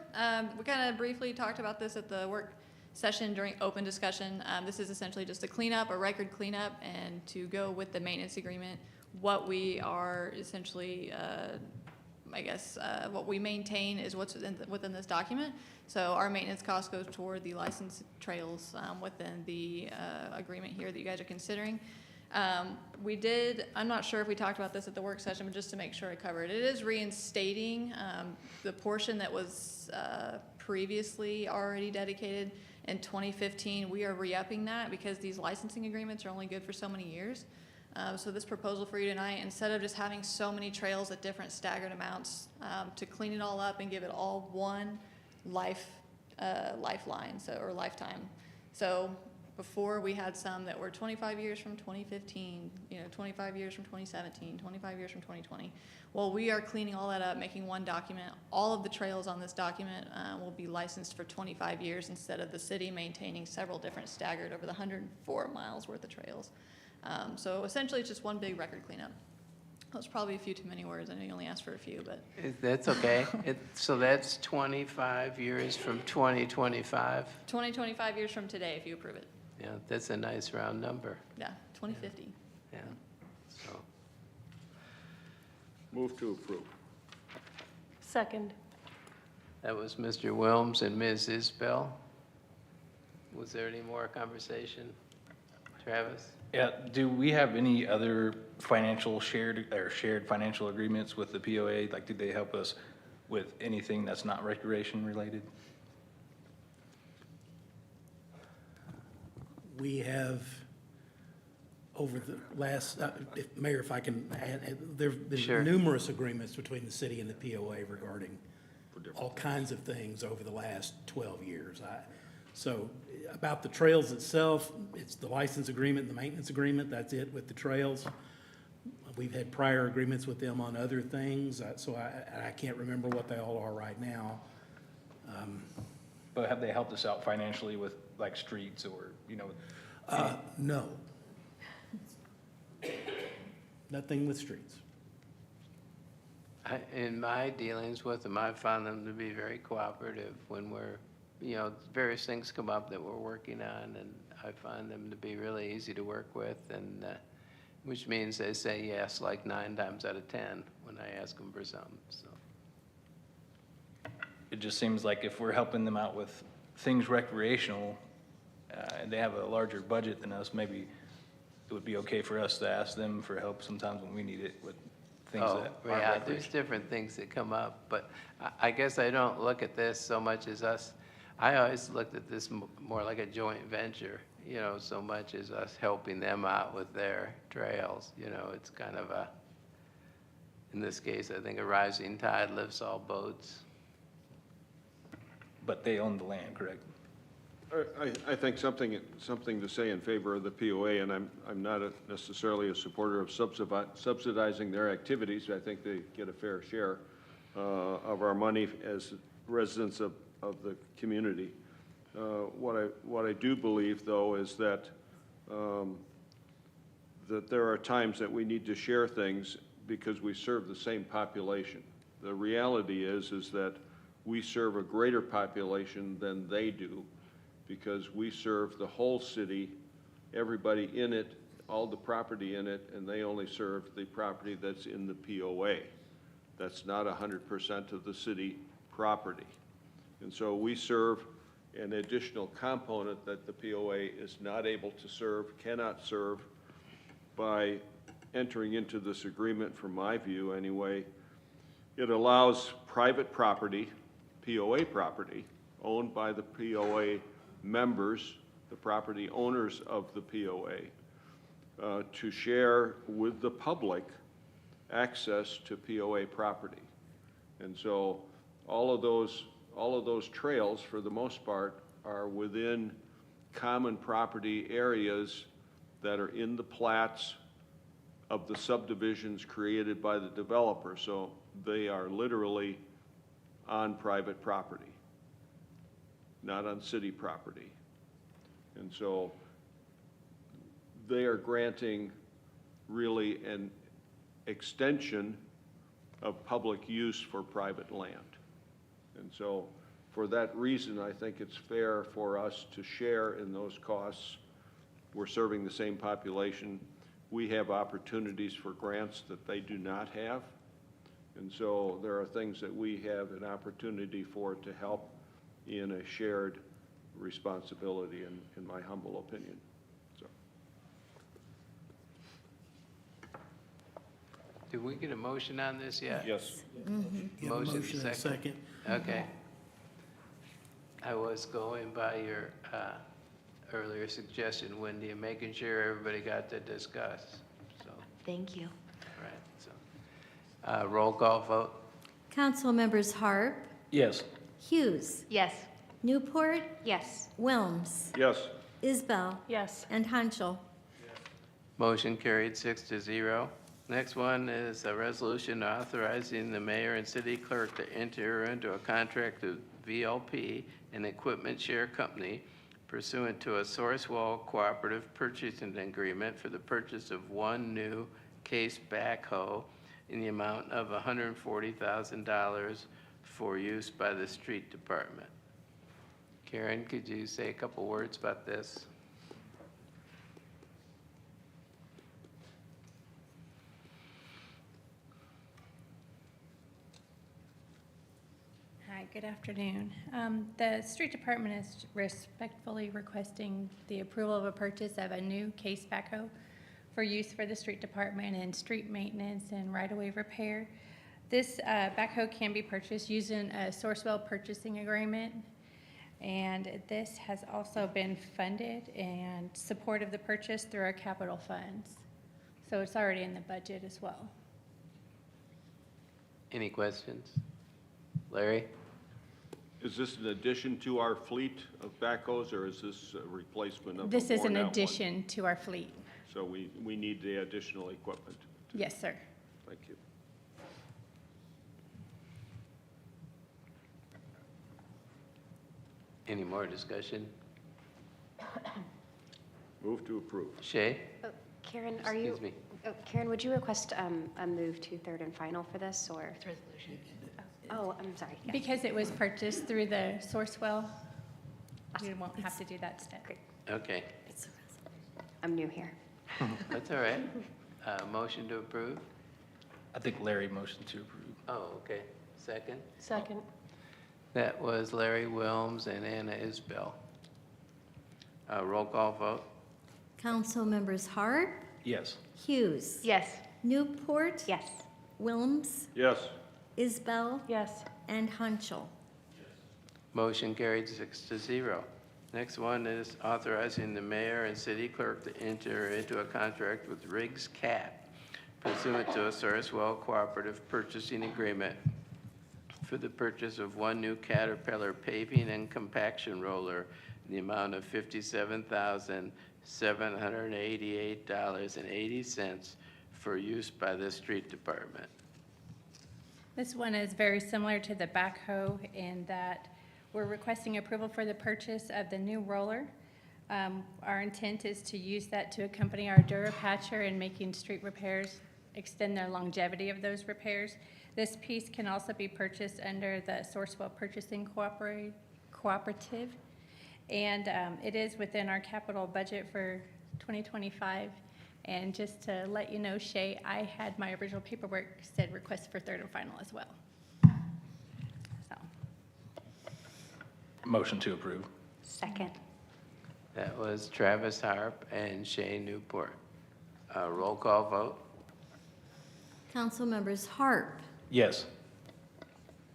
J: We kind of briefly talked about this at the work session during open discussion. This is essentially just a cleanup, a record cleanup, and to go with the maintenance agreement. What we are essentially, what we maintain is what's within this document. So our maintenance cost goes toward the licensed trails within the agreement here that you guys are considering. I'm not sure if we talked about this at the work session, but just to make sure I cover it. It is reinstating the portion that was previously already dedicated in 2015. We are re-upping that because these licensing agreements are only good for so many years. So this proposal for you tonight, instead of just having so many trails at different staggered amounts, to clean it all up and give it all one lifeline, or lifetime. So before we had some that were 25 years from 2015, 25 years from 2017, 25 years from 2020. Well, we are cleaning all that up, making one document. All of the trails on this document will be licensed for 25 years instead of the city maintaining several different staggered over the 104 miles worth of trails. So essentially it's just one big record cleanup. That was probably a few too many words. I know you only asked for a few, but.
B: That's okay. So that's 25 years from 2025?
J: 25 years from today, if you approve it.
B: Yeah, that's a nice round number.
J: Yeah, 2050.
B: Yeah, so.
H: Move to approve.
L: Second.
B: That was Mr. Wilms and Ms. Isbell. Was there any more conversation? Travis?
I: Yeah, do we have any other shared financial agreements with the POA? Like, do they help us with anything that's not recreation related?
K: We have, over the last, Mayor, if I can add, there've
B: Sure.
K: been numerous agreements between the city and the POA regarding all kinds of things over the last 12 years. So about the trails itself, it's the license agreement, the maintenance agreement, that's it with the trails. We've had prior agreements with them on other things, so I can't remember what they all are right now.
I: But have they helped us out financially with like streets or,
K: No. Nothing with streets.
B: In my dealings with them, I found them to be very cooperative when various things come up that we're working on, and I find them to be really easy to work with, and which means they say yes like 9 times out of 10 when I ask them for something, so.
I: it just seems like if we're helping them out with things recreational, and they have a larger budget than us, maybe it would be okay for us to ask them for help sometimes when we need it with things that aren't
B: Yeah, there's
I: recreational.
B: different things that come up, but I guess I don't look at this so much as us. I always looked at this more like a joint venture, so much as us helping them out with their trails. It's kind of in this case, I think a rising tide lifts all boats.
I: But they own the land, correct?
H: I think something to say in favor of the POA, and I'm not necessarily a supporter of subsidizing their activities. I think they get a fair share of our money as residents of the community. What I do believe, though, is that that there are times that we need to share things because we serve the same population. The reality is that we serve a greater population than they do because we serve the whole city, everybody in it, all the property in it, and they only serve the property that's in the POA. That's not 100% of the city property. And so we serve an additional component that the POA is not able to serve, cannot serve, by entering into this agreement, from my view anyway. It allows private property, POA property, owned by the POA members, the property owners of the POA, to share with the public access to POA property. And so all of those trails, for the most part, are within common property areas that are in the plats of the subdivisions created by the developer. So they are literally on private property, not on city property. And so they are granting really an extension of public use for private land. And so for that reason, I think it's fair for us to share in those costs. We're serving the same population. We have opportunities for grants that they do not have. And so there are things that we have an opportunity for to help in a shared responsibility, in my humble opinion. So.
B: Did we get a motion on this yet?
H: Yes.
K: Get a motion and a second.
B: Okay. I was going by your earlier suggestion, Wendy, and making sure everybody got to discuss, so,
N: Thank you.
B: right, so. Roll call vote?
D: Council members Harp,
I: Yes.
D: Hughes,
G: Yes.
D: Newport,
N: Yes.
D: Wilms,
H: Yes.
D: Isbell,
L: Yes.
D: and Hanschel.
B: Motion carried 6-0. Next one is a resolution authorizing the mayor and city clerk to enter into a contract with VLP, an equipment share company, pursuant to a Sourcewell cooperative purchasing agreement for the purchase of one new case backhoe in the amount of $140,000 for use by the street department. Karen, could you say a couple words about this?
P: Hi, good afternoon. The street department is respectfully requesting the approval of a purchase of a new case backhoe for use for the street department in street maintenance and right-of-way repair. This backhoe can be purchased using a Sourcewell purchasing agreement, and this has also been funded and support of the purchase through our capital funds. So it's already in the budget as well.
B: Any questions? Larry?
H: Is this an addition to our fleet of backhoes, or is this a replacement of
P: This
H: a
P: is an
H: worn-out one?
P: addition to our fleet.
H: So we need the additional equipment.
P: Yes, sir.
H: Thank you.
B: Any more discussion?
H: Move to approve.
B: Shay?
N: Oh, Karen, are you?
B: Excuse me.
N: Oh, Karen, would you request a move to third and final for this, or? It's resolution. Oh, I'm sorry. Yeah.
P: Because it was purchased through the Sourcewell, you won't have to do that step.
N: Great.
B: Okay,
N: I'm new here.
B: that's all right. Motion to approve?
I: I think Larry motioned to approve.
B: Oh, okay. Second?
L: Second.
B: That was Larry Wilms and Anna Isbell. Roll call vote?
D: Council members Harp,
I: Yes.
D: Hughes,
G: Yes.
D: Newport,
N: Yes.
D: Wilms,
H: Yes.
D: Isbell,
L: Yes.
D: and Hanschel.
B: Motion carried 6-0. Next one is authorizing the mayor and city clerk to enter into a contract with Riggs Cat pursuant to a Sourcewell cooperative purchasing agreement for the purchase of one new Caterpillar paving and compaction roller in the amount of $57,788.80 for use by the street department.
P: This one is very similar to the backhoe in that we're requesting approval for the purchase of the new roller. Our intent is to use that to accompany our Durapatcher in making street repairs extend the longevity of those repairs. This piece can also be purchased under the Sourcewell Purchasing Cooperative. And it is within our capital budget for 2025. And just to let you know, Shay, I had my original paperwork said request for third and final as well. So,
I: Motion to approve.
N: Second.
B: That was Travis Harp and Shay Newport. Roll call vote.
D: Council members Harp,
I: Yes.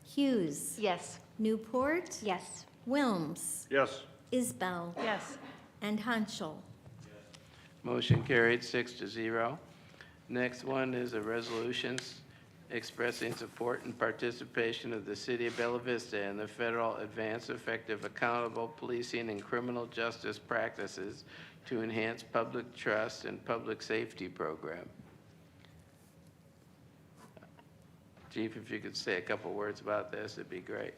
D: Hughes,
G: Yes.
D: Newport,
N: Yes.
D: Wilms,
H: Yes.
D: Isbell,
L: Yes.
D: and Hanschel.
B: Motion carried 6-0. Next one is a resolution expressing support and participation of the City of Bella Vista in the federal Advanced Effective Accountable Policing and Criminal Justice Practices to enhance public trust and public safety program. Chief, if you could say a couple words about this, it'd be great.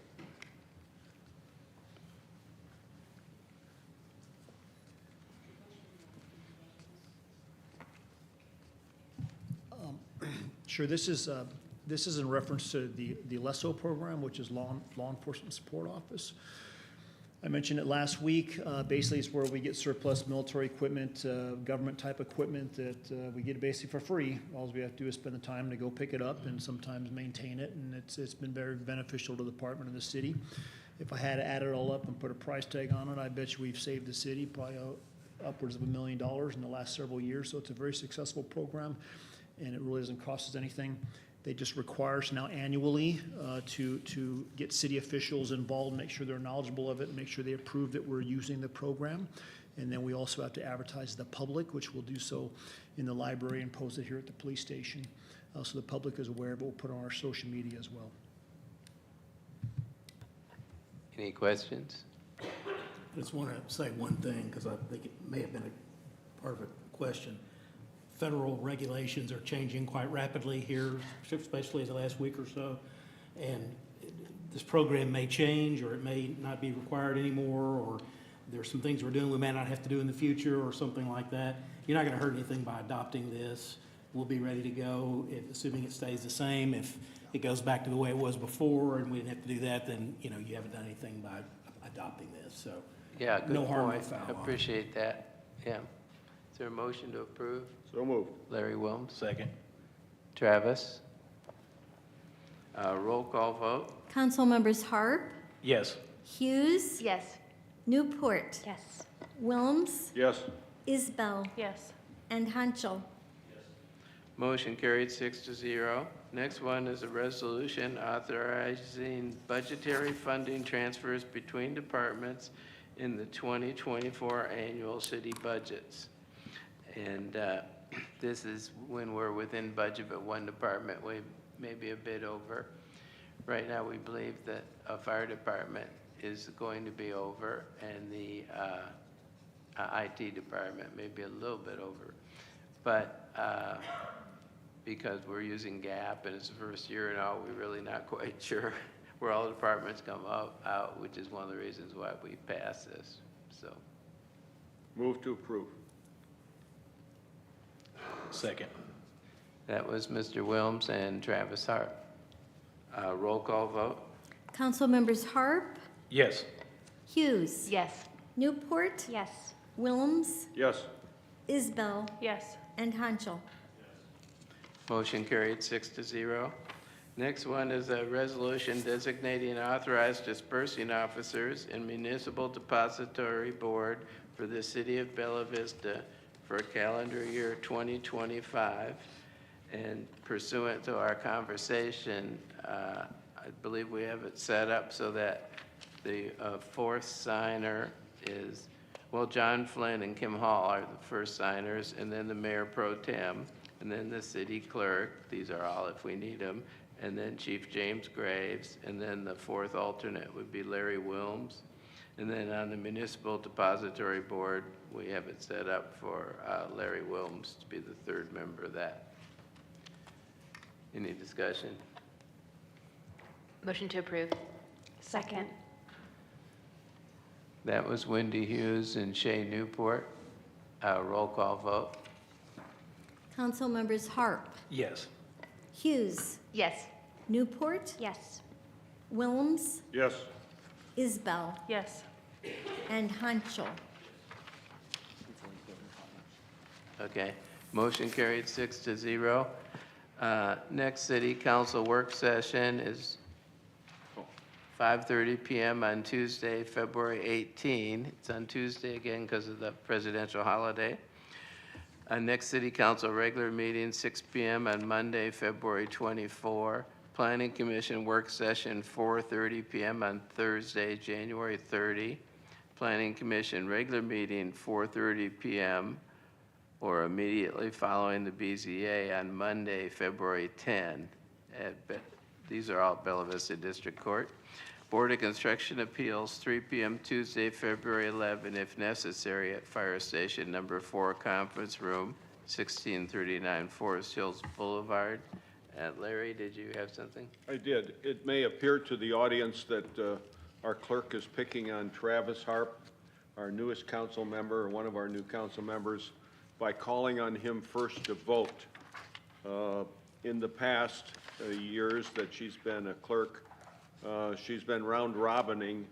M: Sure, this is in reference to the LESO program, which is Law Enforcement Support Office. I mentioned it last week. Basically, it's where we get surplus military equipment, government-type equipment that we get basically for free. All we have to do is spend the time to go pick it up and sometimes maintain it, and it's been very beneficial to the department and the city. If I had to add it all up and put a price tag on it, I bet you we've saved the city probably upwards of $1 million in the last several years, so it's a very successful program, and it really doesn't cost us anything. They just require us now annually to get city officials involved, make sure they're knowledgeable of it, and make sure they approve that we're using the program. And then we also have to advertise to the public, which we'll do so in the library and post it here at the police station. So the public is aware, but we'll put it on our social media as well.
B: Any questions?
K: I just want to say one thing, because I think it may have been a part of a question. Federal regulations are changing quite rapidly here, especially the last week or so. And this program may change, or it may not be required anymore, or there's some things we're doing we may not have to do in the future or something like that. You're not going to hurt anything by adopting this. We'll be ready to go, assuming it stays the same. If it goes back to the way it was before and we didn't have to do that, then, you know, you haven't done anything by adopting this. So
B: Yeah, good
K: no harm, no
B: point.
K: foul on it.
B: Appreciate that. Yeah. Is there a motion to approve?
H: So moved.
B: Larry Wilms.
I: Second.
B: Travis. Roll call vote.
D: Council members Harp,
I: Yes.
D: Hughes,
G: Yes.
D: Newport,
N: Yes.
D: Wilms,
H: Yes.
D: Isbell,
L: Yes.
D: and Hanschel.
B: Motion carried 6-0. Next one is a resolution authorizing budgetary funding transfers between departments in the 2024 annual city budgets. And this is when we're within budget, but one department we may be a bit over. Right now, we believe that a fire department is going to be over, and the IT department may be a little bit over. But because we're using GAP and it's the first year and all, we're really not quite sure where all the departments come out, which is one of the reasons why we passed this. So,
H: Move to approve.
I: Second.
B: that was Mr. Wilms and Travis Hart. Roll call vote.
D: Council members Harp,
I: Yes.
D: Hughes,
G: Yes.
D: Newport,
N: Yes.
D: Wilms,
H: Yes.
D: Isbell,
L: Yes.
D: and Hanschel.
B: Motion carried 6-0. Next one is a resolution designating authorized dispersing officers in Municipal Depository Board for the City of Bella Vista for calendar year 2025. And pursuant to our conversation, I believe we have it set up so that the fourth signer is, well, John Flynn and Kim Hall are the first signers, and then the Mayor Pro Tem, and then the City Clerk. These are all if we need them. And then Chief James Graves, and then the fourth alternate would be Larry Wilms. And then on the Municipal Depository Board, we have it set up for Larry Wilms to be the third member of that. Any discussion?
G: Motion to approve.
N: Second.
B: That was Wendy Hughes and Shay Newport. Roll call vote.
D: Council members Harp,
I: Yes.
D: Hughes,
G: Yes.
D: Newport,
N: Yes.
D: Wilms,
H: Yes.
D: Isbell,
L: Yes.
D: and Hanschel.
B: Okay, motion carried 6-0. Next city council work session is 5:30 PM on Tuesday, February 18. It's on Tuesday again because of the presidential holiday. Next city council regular meeting, 6 PM on Monday, February 24. Planning commission work session, 4:30 PM on Thursday, January 30. Planning commission regular meeting, 4:30 PM or immediately following the BZA on Monday, February 10. These are all Bella Vista District Court. Board of Construction Appeals, 3 PM Tuesday, February 11, if necessary, at Fire Station Number 4 Conference Room, 1639 Forest Hills Boulevard. Larry, did you have something?
H: I did. It may appear to the audience that our clerk is picking on Travis Harp, our newest council member, one of our new council members, by calling on him first to vote. In the past years that she's been a clerk, she's been round robining,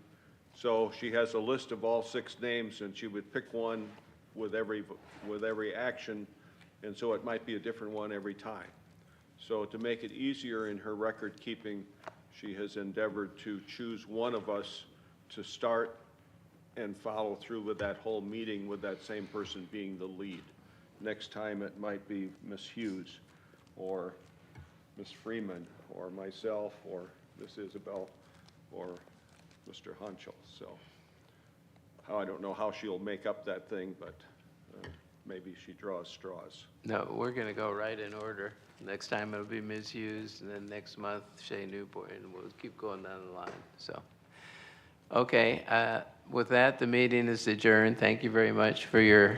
H: so she has a list of all 6 names, and she would pick one with every action, and so it might be a different one every time. So to make it easier in her record keeping, she has endeavored to choose one of us to start and follow through with that whole meeting with that same person being the lead. Next time it might be Ms. Hughes or Ms. Freeman or myself or Ms. Isabel or Mr. Hunchel. So I don't know how she'll make up that thing, but maybe she draws straws.
B: No, we're going to go right in order. Next time it'll be Ms. Hughes, and then next month Shay Newport, and we'll keep going down the line. So, okay, with that, the meeting is adjourned. Thank you very much for your